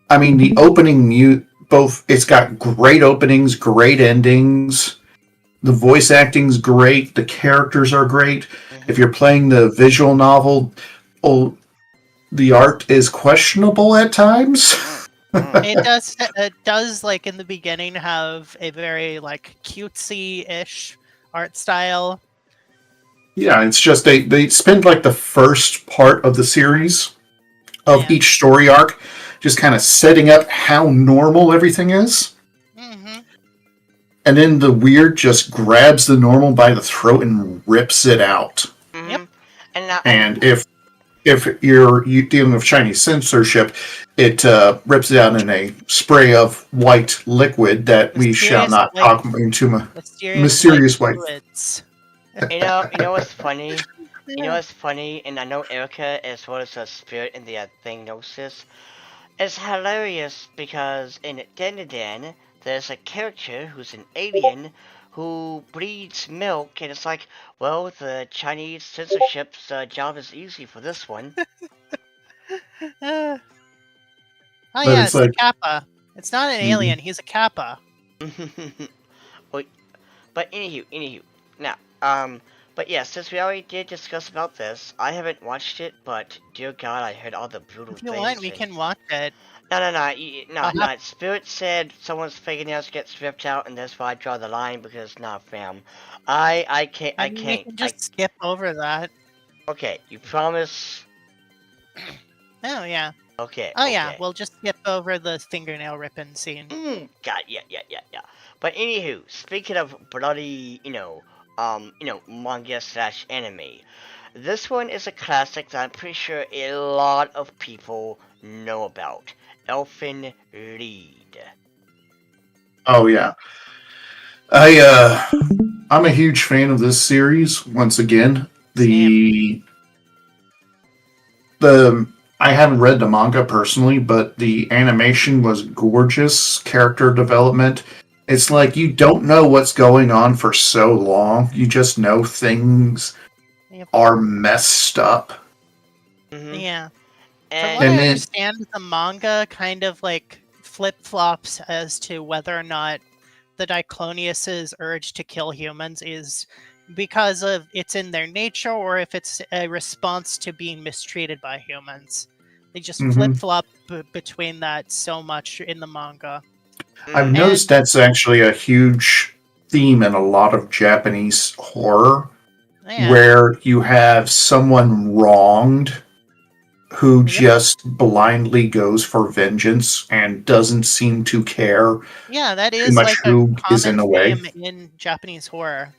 I mean, the opening both. It's got great openings, great endings. The voice acting's great. The characters are great. If you're playing the visual novel, oh, the art is questionable at times. It does in the beginning have a very cutesy-ish art style. Yeah, it's just they spend like the first part of the series of Yeah. each story arc just kind of setting up how normal everything is. Mm-hmm. And then the weird just grabs the normal by the throat and rips it out. Yep. Mm-hmm. And And if you're dealing with Chinese censorship, it rips it out in a spray of white liquid that we shall Mysterious not white, talk into. mysterious white Mysterious white. fluids. you know what's funny? You know what's funny, and I know Erica, as well as a spirit in the thing, knows this. It's hilarious because in Den, there's a character who's an alien who breeds milk, and it's like, well, the Chinese censorship's job is easy for this one. Oh But yeah, it's it's the like, Kappa. It's not an mhm. alien. He's a Kappa. Wait, but anywho, now, but yeah, since we already did discuss about this, I haven't watched it, but dear God, I heard all the brutal If you things. want, we can watch it. No. Spirit said someone's fingernails get stripped out, and that's why I draw the line because, nah, fam, I can't, I mean, we can just skip over that. Okay, you promise? Oh yeah. Okay. Oh yeah. We'll just skip over the fingernail ripping scene. God, yeah. But anywho, speaking of bloody, manga slash anime, this one is a classic that I'm pretty sure a lot of people know about. Elfen Lied. Oh yeah, I'm a huge fan of this series. Once again, Same. the I haven't read the manga personally, but the animation was gorgeous. Character development. It's like you don't know what's going on for so long. You just know things Yep. are messed up. Yeah. From And what And I then- understand, the manga kind of like flip flops as to whether or not the Diclonius's urge to kill humans is because of it's in their nature or if it's a response to being mistreated by humans. They just Mhm. flip flop between that so much in the manga. I've noticed that's actually a huge theme in a lot of Japanese horror, Yeah. where you have someone wronged who Yep. just blindly goes for vengeance and doesn't seem to care Yeah, that too is much like a who is in common the way. theme in Japanese horror.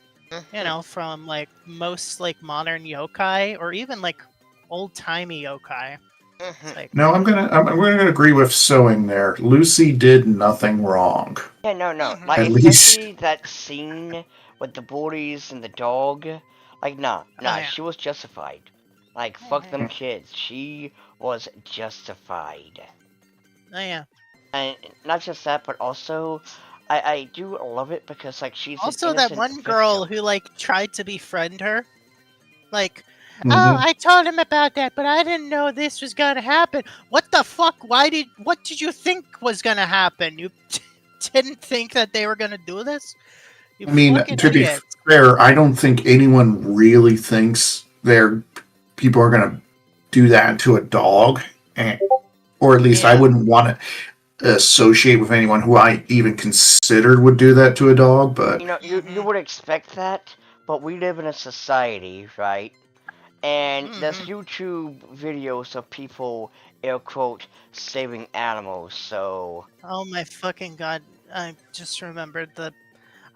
You know, from like most like modern yokai or even like old timey yokai. It's like, No, I'm gonna agree with Sewing there. Lucy did nothing wrong. Yeah, no. Mhm. Like, At least- especially that scene with the bullies and the dog. Like, nah, yeah. she was justified. Like, Oh, fuck yeah. them kids. She was justified. Oh yeah. And not just that, but also, I do love it because, like, she's Also, an that innocent one girl victim. who like tried to befriend her, like, Mhm. oh, I told him about that, but I didn't know this was gonna happen. What the fuck? What did you think was gonna happen? You didn't think that they were gonna do this? You I mean, fucking to be idiot. fair, I don't think anyone really thinks people are gonna do that to a dog, or at least I Yeah. wouldn't want to associate with anyone who I even considered would do that to a dog. But You know, you Mhm. would expect that, but we live in a society, right? And there's Mhm. YouTube videos of people, air quote, saving animals, so... Oh my fucking god! I just remembered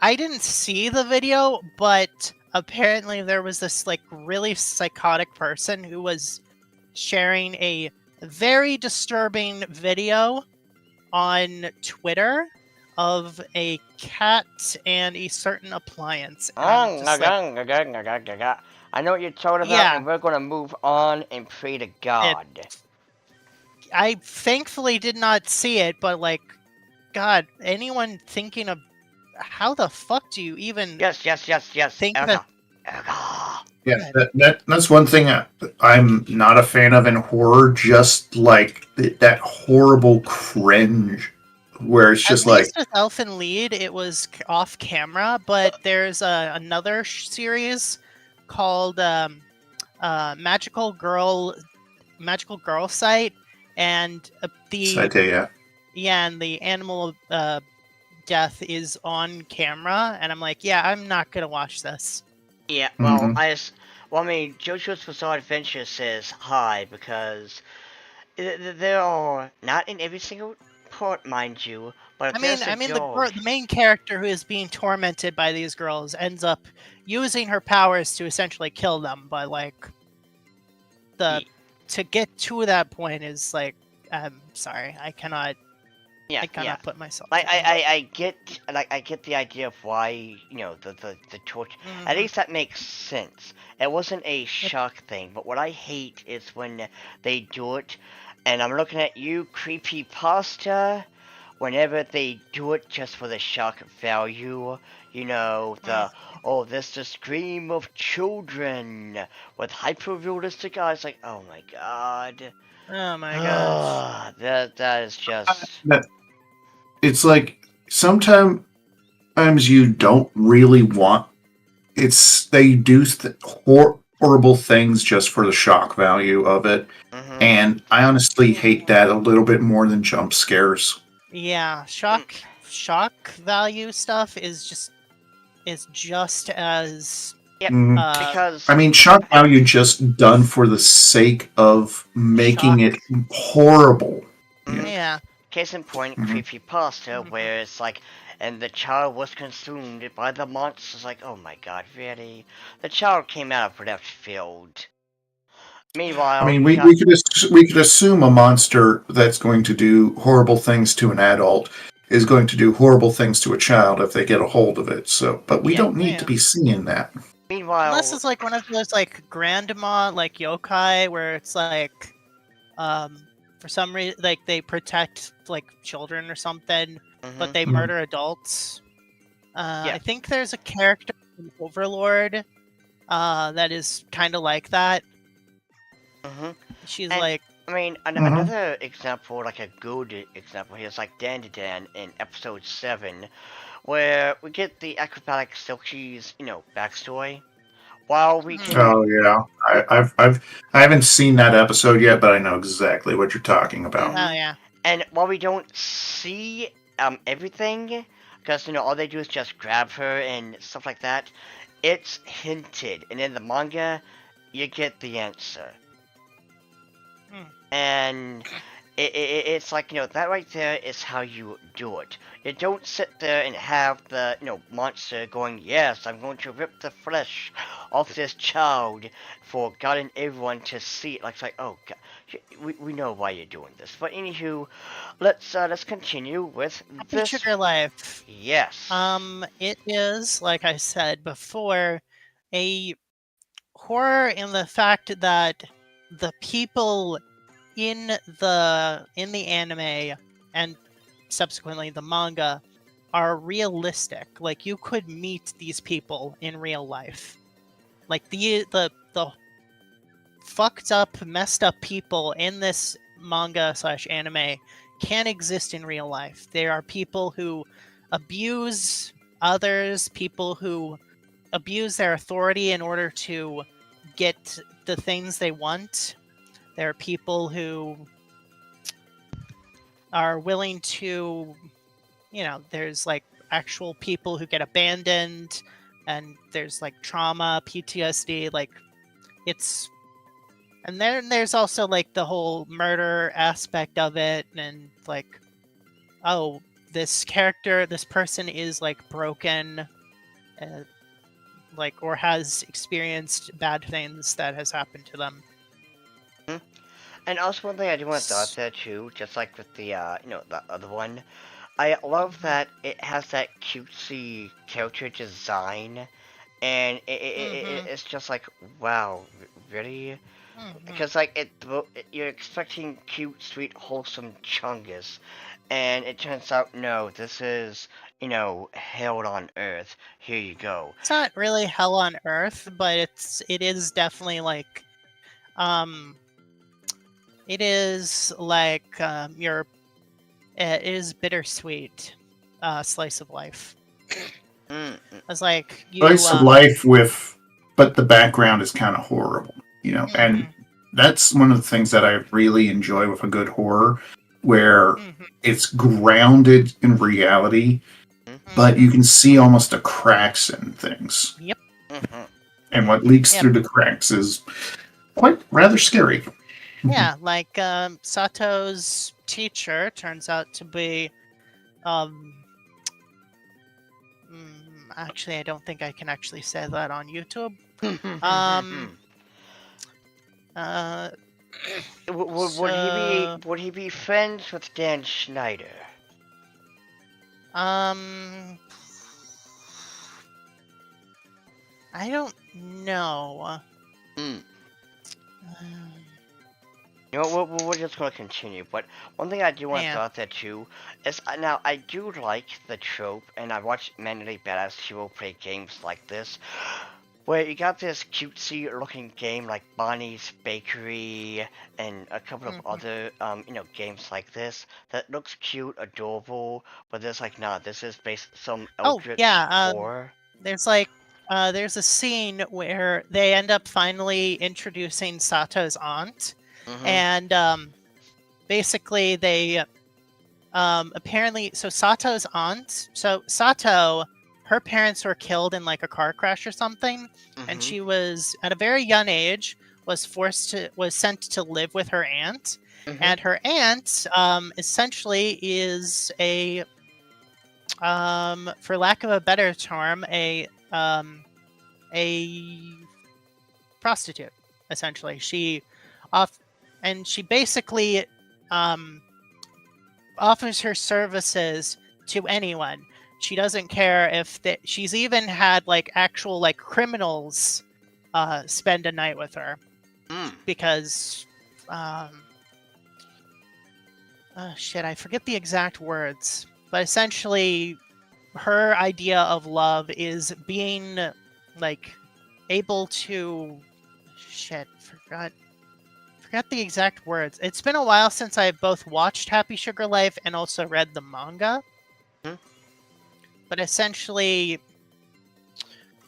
I didn't see the video, but apparently there was this like really psychotic person who was sharing a very disturbing video on Twitter of a cat and a certain appliance. And I'm just like, I know what you're talking about, yeah, and we're gonna move on and pray to God. I thankfully did not see it, but like, God, anyone thinking of how the fuck do you even Yes, think Erica. that? Erica. yeah, that's one thing I'm not a fan of in horror. Just like that horrible cringe, where it's At just like, least with Elfen Lied, it was off camera, but there's another series called Magical Girl Site, and the animal death is on camera, and I'm like, yeah, I'm not gonna watch this. Yeah, well, Mhm. Well, I mean, JoJo's Bizarre Adventure says hi because there are not in every single part, mind you, but if there's a girl, the main character who is being tormented by these girls ends up using her powers to essentially kill them. But like Ye- to get to that point is like, I'm sorry, I cannot yeah. put myself. Like through that. I get the idea of why the torch. At Mhm. least that makes sense. It wasn't a shock thing, but what I hate is when they do it, and I'm looking at you, creepy pasta. Whenever they do it just for the shock value, oh, this the scream of children with hyper realistic eyes. Like, oh my god, Oh my gosh. that is just. That- It's like sometimes you don't really want. It's they do horrible things just for the shock value of it, Mhm. and I honestly hate that a little bit more than jump scares. Yeah, shock value stuff is just as Yep, Mm. because I mean, shock value just done for the sake of making shock. it horrible. Mhm. Yeah. Case in point, Mhm. creepypasta, Mhm. where it's like, and the child was consumed by the monsters. Like, oh my god, really? The child came out of left field. I Meanwhile, mean, you we, got. we could we could assume a monster that's going to do horrible things to an adult is going to do horrible things to a child if they get a hold of it. So, but we Yeah. don't need to Yeah. be seeing that. Unless Meanwhile, it's like one of those like grandma like yokai where it's like for some reason like they protect like children or something, but mhm, they Mhm. murder adults. yeah. I think there's a character in Overlord that is kind of like that. Mhm. She's And like, I mean, Mhm. another example, like a good example here, is like Dan in episode 7, where we get the acrobatic Silky's, backstory. While we mhm, can Oh yeah, I haven't seen that episode yet, but I know exactly what you're talking about. oh hmm yeah, And while we don't see everything, because all they do is just grab her and stuff like that, it's hinted, and in the manga, you get the answer. mm, And it's like that right there is how you do it. You don't sit there and have the monster going, yes, I'm going to rip the flesh off this child for God and everyone to see it. Like it's like, oh God, we know why you're doing this. But anywho, let's continue with Happy this. Sugar Life. Yes. It is like I said before, a horror in the fact that the people in the anime and subsequently the manga are realistic. Like you could meet these people in real life. Like the fucked up, messed up people in this manga/anime can exist in real life. There are people who abuse others, people who abuse their authority in order to get the things they want. There are people who are willing to, there's like actual people who get abandoned and there's like trauma, PTSD, like it's and then there's also like the whole murder aspect of it and like oh, this person is like broken uh, like or has experienced bad things that has happened to them. Hmm? And also one thing I do want to throw out there too, just like with the the other one, I love that it has that cutesy character design, and Mm-hmm. it's just like, wow, really? Mm-hmm. Because like you're expecting cute, sweet, wholesome Chungus, and it turns out no, this is hell on earth. Here you go. It's not really hell on earth, but it is definitely like um it is like it is bittersweet slice of life. Mm, It's like you Slice of life with, but the background is kind of horrible, and mhm, that's one of the things that I really enjoy with a good horror, where mhm, it's grounded in reality, mm, but you mhm. can see almost the cracks in things. Yep. mm-hmm. and what leaks Yep. through the cracks is quite rather scary. Yeah, like Sato's teacher turns out to be. Um, actually, I don't think I can actually say that on YouTube. Um, uh, so, Would he be friends with Dan Schneider? um, I don't know. Hmm. Um, You know, we're just going to continue, but one thing I do want to yeah. throw out there too is now I do like the trope, and I watch many badass people play games like this, where you got this cutesy looking game like Bonnie's Bakery and a couple of Mhm. other games like this that looks cute, adorable, but there's like nah, this is based some Oh, eldritch yeah. horror. There's like, there's a scene where they end up finally introducing Sato's aunt, Mm-hmm. and basically they apparently so Sato's aunt. So Sato, her parents were killed in like a car crash or something, and Mm-hmm. she was at a very young age was sent to live with her aunt, Mm-hmm. and her aunt essentially is a for lack of a better term, a prostitute. Essentially, she off and she basically um, offers her services to anyone. She doesn't care if she's even had like actual like criminals spend a night with her Mm. because shit, I forget the exact words, but essentially her idea of love is being like able to forgot the exact words. It's been a while since I both watched Happy Sugar Life and also read the manga. Hmm? But essentially,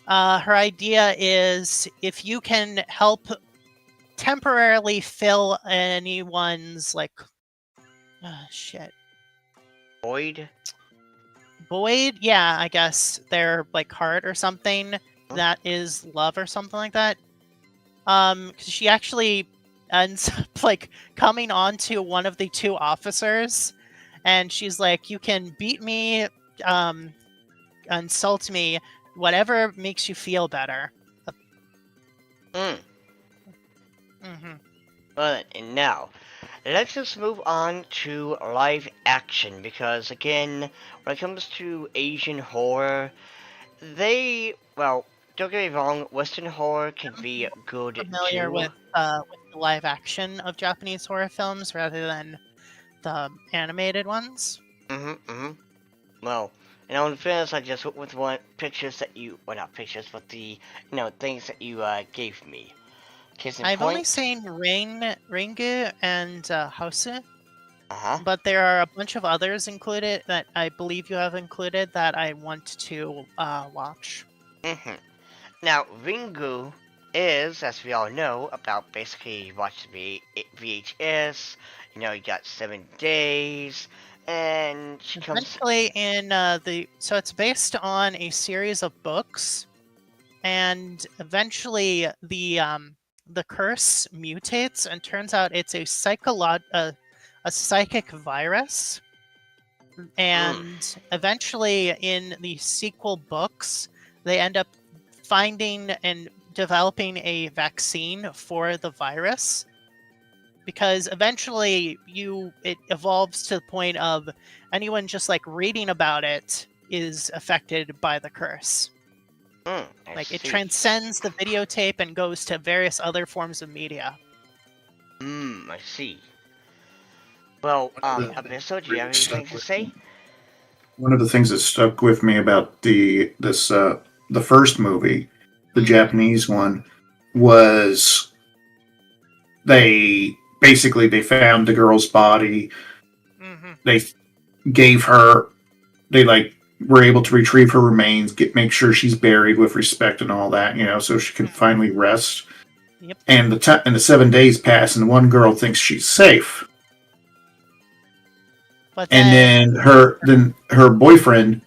her idea is if you can help temporarily fill anyone's like shit Void. void, yeah, I guess their like heart or something, Huh? that is love or something like that. 'Cause she actually ends up like coming on to one of the two officers, and she's like, "You can beat me, um, insult me, whatever makes you feel better." Mm. Hmm. And now, let's just move on to live action because, again, when it comes to Asian horror, well, don't get me wrong, Western horror can be good Familiar too. with the live action of Japanese horror films rather than the animated ones. Well, in fairness, I just went with one pictures that well, not pictures, but the, things that you gave me. Case in I've only point, seen Ringu and House, uh-huh. but there are a bunch of others included that I believe you have included that I want to watch. Now, Ringu is, as we all know, about basically you watch the VHS, you got 7 days, and she comes. Eventually, in so it's based on a series of books, and eventually the curse mutates and turns out it's a psychic virus, Mm, and eventually in the sequel books they end up finding and developing a vaccine for the virus, because eventually it evolves to the point of anyone just like reading about it is affected by the curse. I Like it see. transcends the videotape and goes to various other forms of media. I see. Well, One of Abysso, do you have the anything to say? one of the things that stuck with me about the first movie, the Mhm. Japanese one, was they found the girl's body. Mhm. They gave her they like were able to retrieve her remains, make sure she's buried with respect and all that, so she can Mhm. finally rest. Yep. And the 7 days pass, and one girl thinks she's safe, But and then then her boyfriend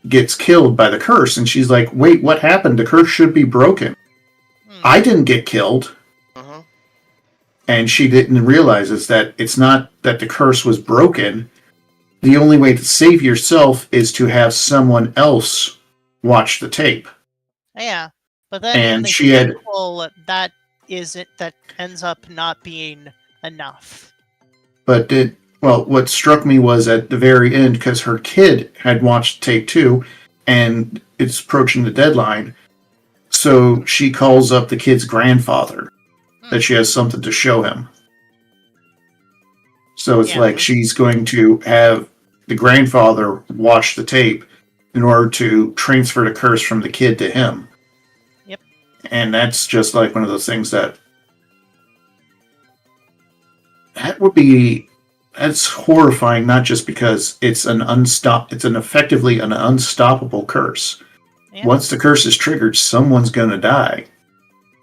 gets killed by the curse, and she's like, "Wait, what happened? The curse should be broken." I didn't get killed. Mm-hmm. And she didn't realize is that it's not that the curse was broken. The only way to save yourself is to have someone else watch the tape. Yeah, but then in And the she had, sequel, that ends up not being enough. but it, well, what struck me was at the very end, because her kid had watched tape too, and it's approaching the deadline. So she calls up the kid's grandfather that she has something to show him. So it's Yeah. like she's going to have the grandfather watch the tape in order to transfer the curse from the kid to him. Yep. And that's just like one of those things that would be that's horrifying, not just because it's an effectively an unstoppable curse. Yeah. Once the curse is triggered, someone's gonna die.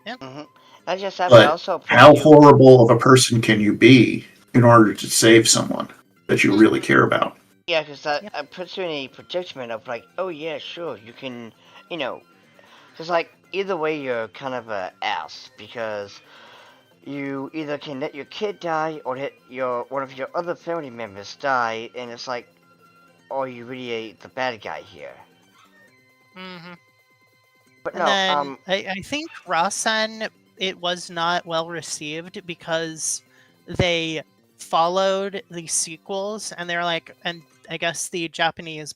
Mm-hmm. I just have to But also put how you. horrible of a person can you be in order to save someone that you really care about? Yeah, because that Yep. puts you in a predicament of like, oh yeah, sure, you can, you know, because like either way you're kind of a ass because you either can let your kid die or let one of your other family members die, and it's like, are you really the bad guy here? Mm-hmm. But And no, then I think Rasen, it was not well received because they followed the sequels and they're like, and I guess the Japanese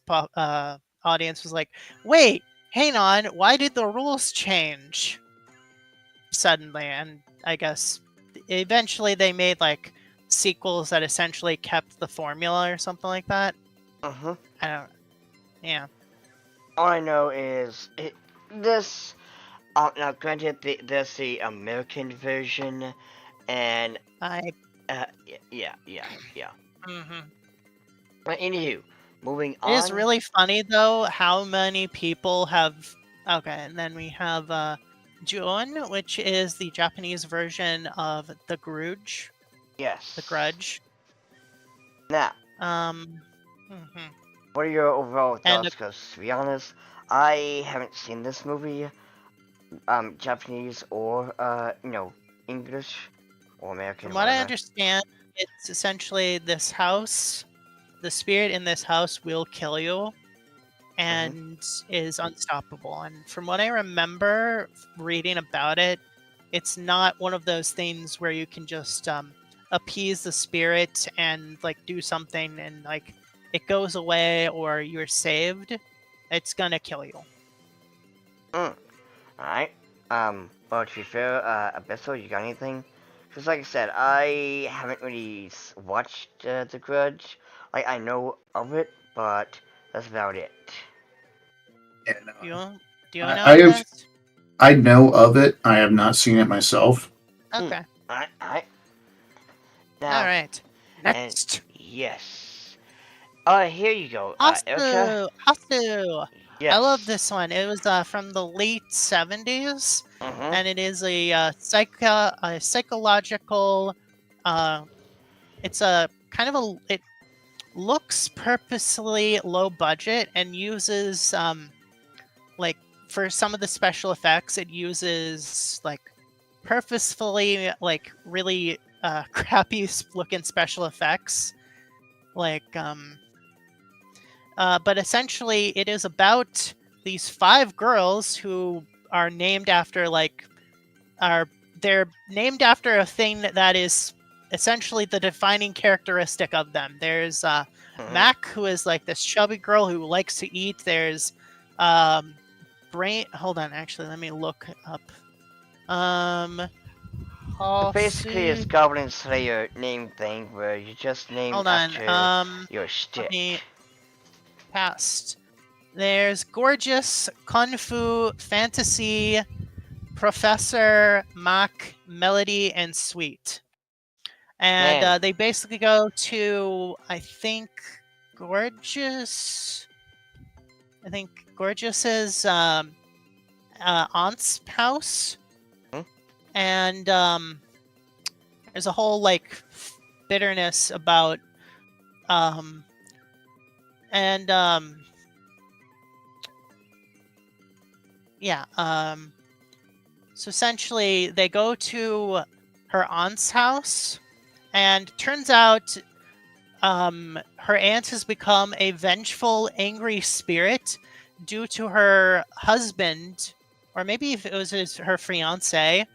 audience was like, wait, hang on, why did the rules change suddenly? And I guess eventually they made like sequels that essentially kept the formula or something like that. uh-huh. I don't, yeah. All I know is this. Now, granted, there's the American version, and I, yeah. mhm. But anywho, moving It is on. really funny though how many people have. Okay, and then we have Juon, which is the Japanese version of the Grudge. Yes. The Grudge. Now, Mhm. what are your overall And thoughts? Because to be honest, I haven't seen this movie, Japanese or English or from American, what I whatever. understand, it's essentially this house. The spirit in this house will kill you and is unstoppable. And from what I remember reading about it, it's not one of those things where you can just appease the spirit and like do something and like it goes away or you're saved. It's gonna kill you. Mm. Alright. Well, to be fair, Abyssal, you got anything? Because, like I said, I haven't really watched The Grudge. Like, I know of it, but that's about it. And Do you do you know I of have this? I know of it. I have not seen it myself. Mm. Okay. Alright. All Now, right. and Next. yes. Here you go, Erica. Hasu. Hasu. I love Yes. this one. It was from the late 70s, Mm-hmm. and it is a psychological. Uh, it's a kind of a. It looks purposely low budget and uses like for some of the special effects, it uses like purposefully like really crappy looking special effects, like but essentially, it is about these five girls who are named after are they're named after a thing that is essentially the defining characteristic of them. There's Mm-hmm. Mac, who is like this chubby girl who likes to eat. There's um, Brain. Hold on, actually, let me look up. Um, Basically, it's Halsey. Goblin Slayer name thing where you just name Hold on. after your Let shtick. me past. There's gorgeous kung fu fantasy Professor, Mock, Melody, and Sweet. And Man, they basically go to, I think, Gorgeous. I think Gorgeous's aunt's house. hmm? And there's a whole like bitterness about um and yeah So essentially, they go to her aunt's house, and turns out her aunt has become a vengeful, angry spirit due to her husband, or maybe if it was her fiance,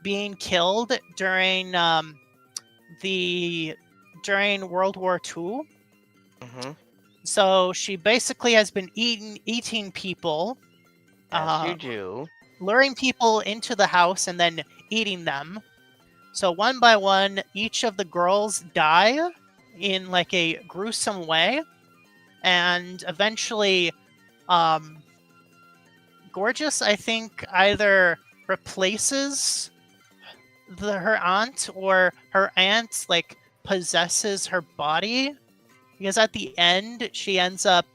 being killed during World War II. Mm-hmm. So she basically has been eating people, As you do. luring people into the house and then eating them. So one by one, each of the girls die in like a gruesome way, and eventually, Gorgeous, I think, either replaces her aunt, or her aunt like possesses her body, because at the end she ends up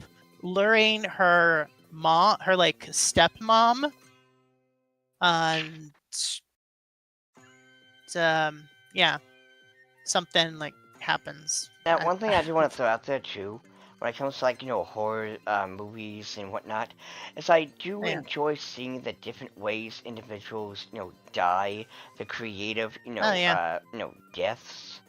luring her mom, her like stepmom, and yeah, something like happens. Now, one thing I do want to throw out there too, when it comes to like horror movies and whatnot, is I do Yeah. enjoy seeing the different ways individuals die, the creative Oh yeah. Deaths.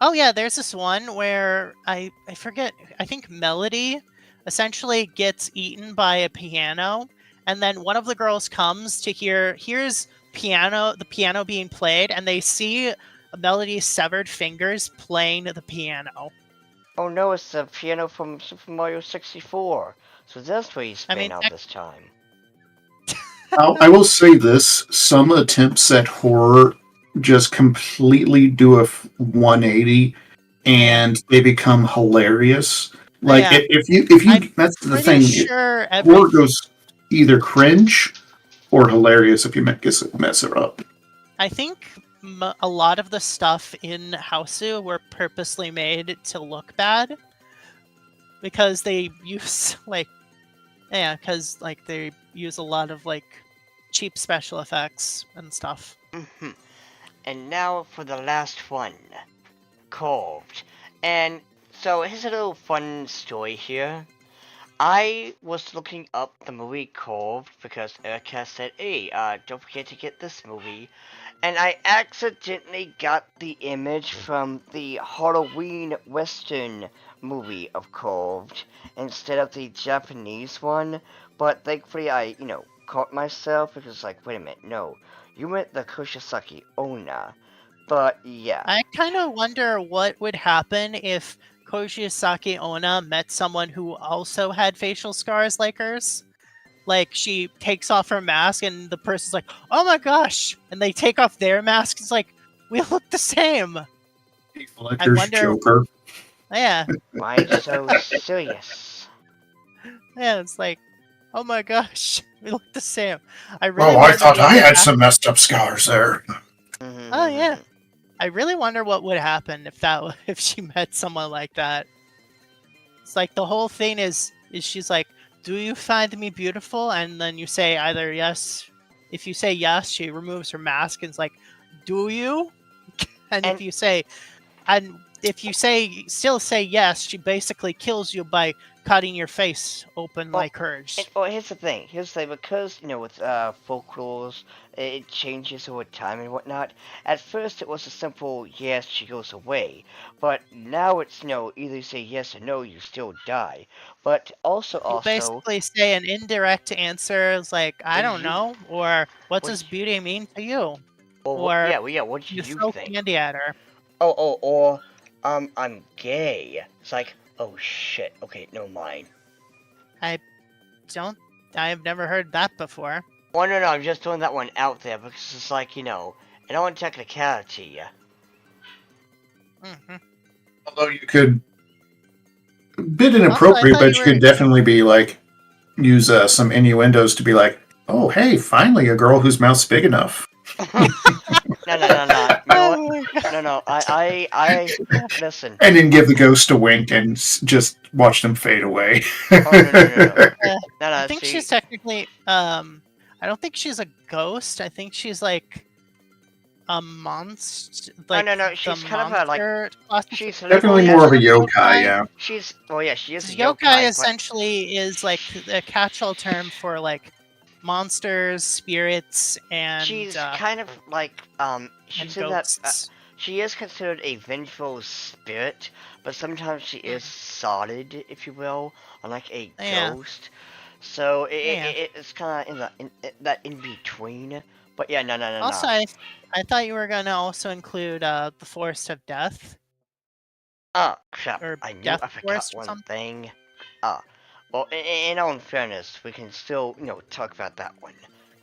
Oh yeah, there's this one where I forget, I think Melody essentially gets eaten by a piano, and then one of the girls comes to here's the piano being played, and they see Melody's severed fingers playing the piano. Oh no, it's the piano from Super Mario 64. So that's what he's I been mean, out this time. I will say this: some attempts at horror just completely do a 180, and they become hilarious. Like yeah, if you I'm that's the pretty thing. sure Horror goes either cringe or hilarious if you mess it up. I think a lot of the stuff in Hausu were purposely made to look bad, because they use because like they use a lot of like cheap special effects and stuff. Mhm. And now for the last one, Carved. And so here's a little fun story here. I was looking up the movie Carved because Erica said, "Hey, don't forget to get this movie." And I accidentally got the image from the Halloween Western movie of Carved instead of the Japanese one. But thankfully I, caught myself because like, wait a minute, no. You meant the Kushasaki Onna. But yeah. I kind of wonder what would happen if Kojisaki Onna met someone who also had facial scars like hers. Like, she takes off her mask and the person's like, "Oh my gosh!" And they take off their mask. It's like, we look the same. I wonder. Joker. Yeah, Why so serious? yeah. It's like, oh my gosh, we look the same. I really Well, I wonder thought what I would had happen. some messed up scars there. Oh yeah. I really wonder what would happen if she met someone like that. It's like the whole thing is she's like, "Do you find me beautiful?" And then you say either yes. If you say yes, she removes her mask and is like, "Do you?" And if you say still say yes, she basically kills you by cutting your face open like hers. Well, here's the thing. Because with folklores, it changes over time and whatnot. At first, it was a simple yes, she goes away, but now it's either you say yes or no, you still die. But also, You basically say an indirect answer is like, "I don't know," or "What's this beauty mean to you?" Or what do you you throw think? candy at her. Or I'm gay. It's like, oh shit. Okay, no mind. I've never heard that before. Well, no, I'm just throwing that one out there because it's like, in all technicality. Mm-hmm. Although you could, a bit inappropriate, but you could definitely be like, use some innuendos to be like, "Oh, hey, finally a girl whose mouth's big enough." No. You know what? No. I listen. And then give the ghost a wink and just watch them fade away. No. I think she's technically. I don't think she's a ghost. I think she's like a monster. Like, no. She's kind of like. She's definitely more of a yokai. Yeah. She is a yokai. Yokai essentially is like a catch-all term for like monsters, spirits, She's kind of like and she's in that ghosts. she is considered a vengeful spirit, but sometimes she is solid, if you will, unlike a Yeah, ghost. So yeah. it's kind of that in between. But yeah, Also, no. I thought you were gonna also include the Forest of Death Oh crap! or I knew Death I forgot Forest or one something. thing. Ah, well, in all fairness, we can still talk about that one.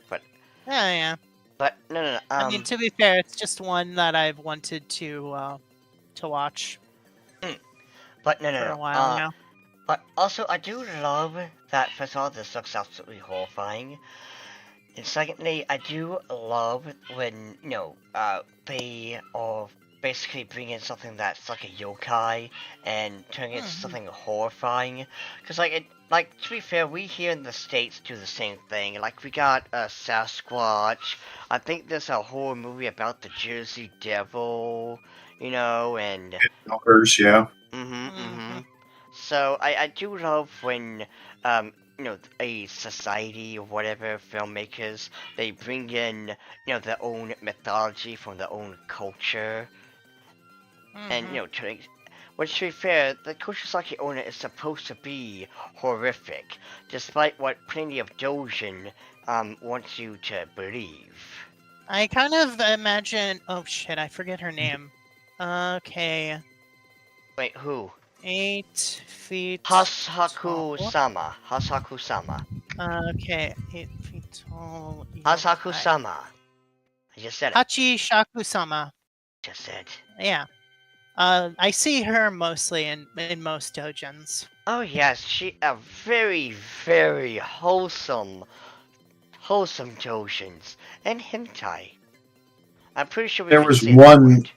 But Yeah, yeah. no. I mean, to be fair, it's just one that I've wanted to watch Mm, for no. a while now. But also, I do love that, first of all, this looks absolutely horrifying. And secondly, I do love when, they are basically bringing something that's like a yokai and turning it into Hmm. something horrifying. Because, to be fair, we here in the States do the same thing. Like, we got Sasquatch. I think there's a horror movie about the Jersey Devil, and Numbers, yeah. Hmm. So I do love when a society or whatever filmmakers they bring in their own mythology from their own culture and Hmm. which to be fair, the Kushizaki Onna is supposed to be horrific, despite what plenty of Dojin wants you to believe. I kind of imagine. Oh shit! I forget her name. Okay, Wait, who? 8 feet tall. Hasaku-sama. Okay, 8 feet tall yokai. Hasaku-sama. I just said it. Hachi Shakusama. Just said. Yeah. I see her mostly in most dojins. Oh yes, she a very, very wholesome Dojins and hentai. I'm pretty sure we There can was say that one. word.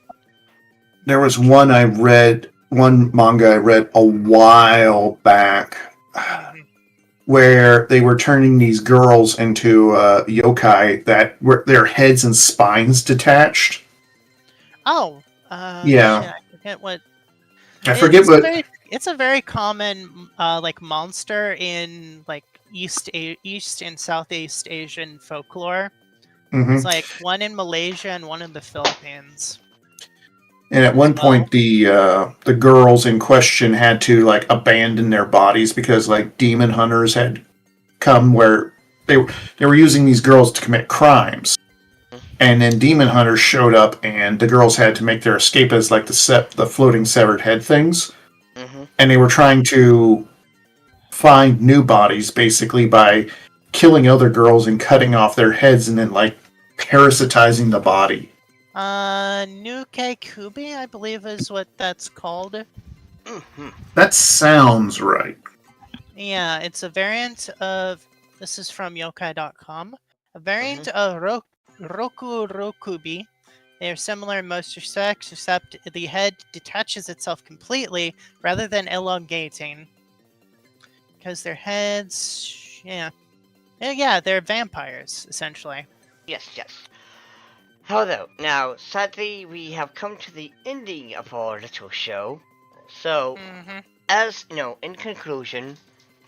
There was one I read. One manga I read a while back, Hmm. where they were turning these girls into yokai that were their heads and spines detached. Oh, shit! Yeah, I forget what. I forget, but It's a very common like monster in like East and Southeast Asian folklore. There's mhm. like one in Malaysia and one in the Philippines And at as one well. point, the girls in question had to like abandon their bodies because like demon hunters had come where they were using these girls to commit crimes. And then demon hunters showed up, and the girls had to make their escape as like the floating severed head things. Mm-hmm. And they were trying to find new bodies basically by killing other girls and cutting off their heads and then like parasitizing the body. Nuke Kubi, I believe is what that's called. Mm-hmm. That sounds right. Yeah, it's a variant of. This is from yokai.com. A Mm-hmm. variant of Roku Rokubi. They are similar in most respects, except the head detaches itself completely rather than elongating. Because their heads. Yeah. Yeah, they're vampires, essentially. Yes. Hello. Now, sadly, we have come to the ending of our little show. So, Hmm. as in conclusion,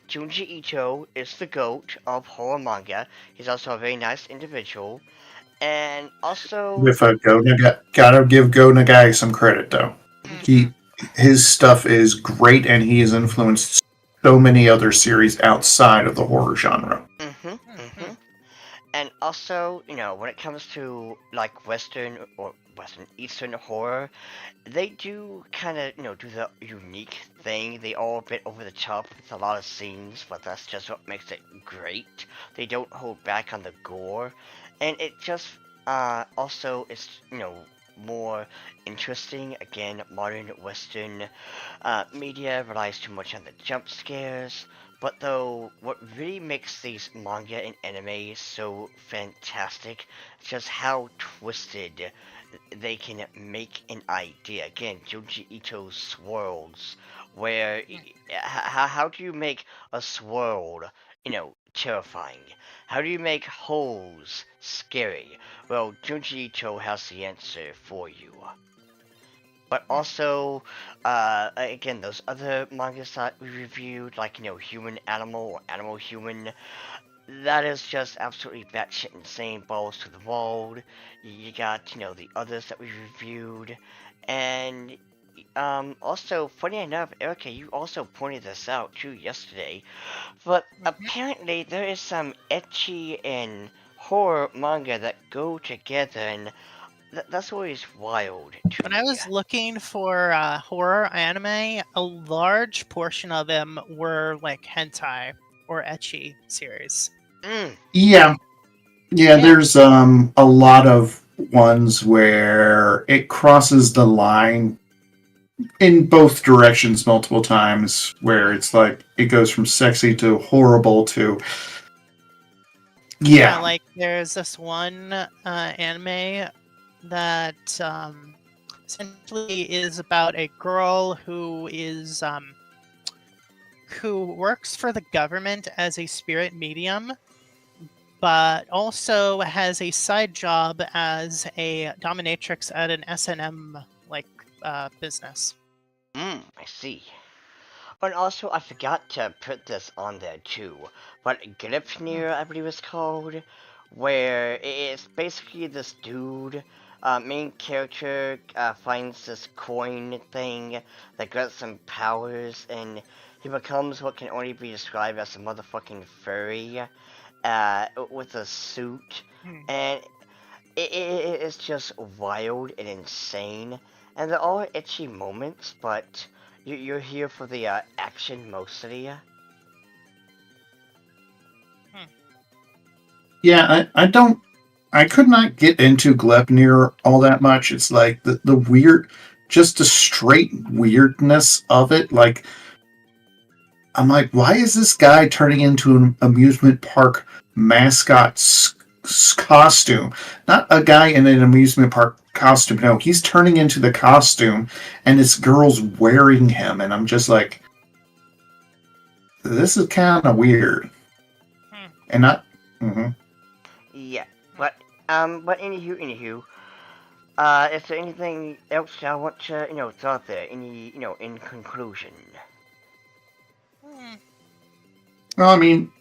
Junji Ito is the GOAT of horror manga. He's also a very nice individual. And also, If gotta give Go Nagai some credit though. Hmm. He his stuff is great, and he has influenced so many other series outside of the horror genre. Hmm. and also, when it comes to like Western Eastern horror, they do kind of, do the unique thing. They are a bit over the top with a lot of scenes, but that's just what makes it great. They don't hold back on the gore, and it just also is, more interesting. Again, modern Western media relies too much on the jump scares. But though, what really makes these manga and anime so fantastic is just how twisted they can make an idea. Again, Junji Ito's swirls, where how do you make a swirl, terrifying? How do you make holes scary? Well, Junji Ito has the answer for you. But also, again, those other mangas that we reviewed, like Human Animal or Animal Human, that is just absolutely batshit insane, balls to the wall. You got, the others that we reviewed, and also, funny enough, Erica, you also pointed this out too yesterday, but Mhm. apparently there is some ecchi and horror manga that go together, and that's always wild to When I me. was looking for horror anime, a large portion of them were like hentai or ecchi series. Mm, Yeah, yeah. Yeah. There's a lot of ones where it crosses the line in both directions multiple times, where it's like it goes from sexy to horrible to Yeah, yeah. like there's this one anime that essentially is about a girl who works for the government as a spirit medium, but also has a side job as a dominatrix at an S&M like business. I see. And also, I forgot to put this on there too, but Hmm. Glypnir, I believe it's called, where it's basically this dude, main character, finds this coin thing that grants some powers, and he becomes what can only be described as a motherfucking furry, with a suit, Hmm. and it's just wild and insane, and there are itchy moments, but you're here for the action mostly. Hmm. Yeah, I could not get into Glepnir all that much. It's like the weird, just the straight weirdness of it. Like, I'm like, why is this guy turning into an amusement park mascot costume? Not a guy in an amusement park costume. No, he's turning into the costume, and this girl's wearing him. And I'm just like, this is kind of weird. Hmm. And not. Mhm. Yeah, but anywho, is there anything else I want to throw out there? Any in conclusion? Hmm. Well, I mean,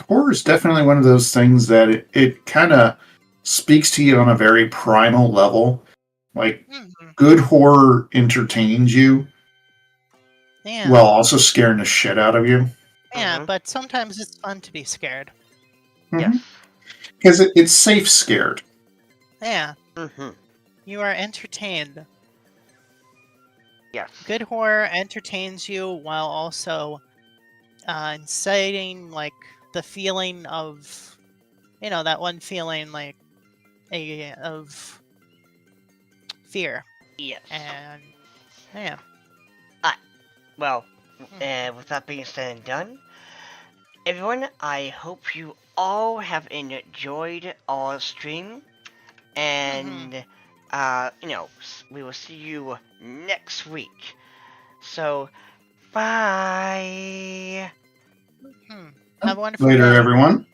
horror is definitely one of those things that it kind of speaks to you on a very primal level. Like, Hmm. good horror entertains you Yeah. while also scaring the shit out of you. Yeah, Mm-hmm. but sometimes it's fun to be scared. Yes. Because it's safe scared. Yeah, Mm-hmm. you are entertained. Yes. Good horror entertains you while also inciting like the feeling of that one feeling like of fear. Yes. And yeah. Ah, well, Hmm. with that being said and done, everyone, I hope you all have enjoyed our stream, Hmm. and we will see you next week. So, bye. Hmm. Have a wonderful Later, day. everyone.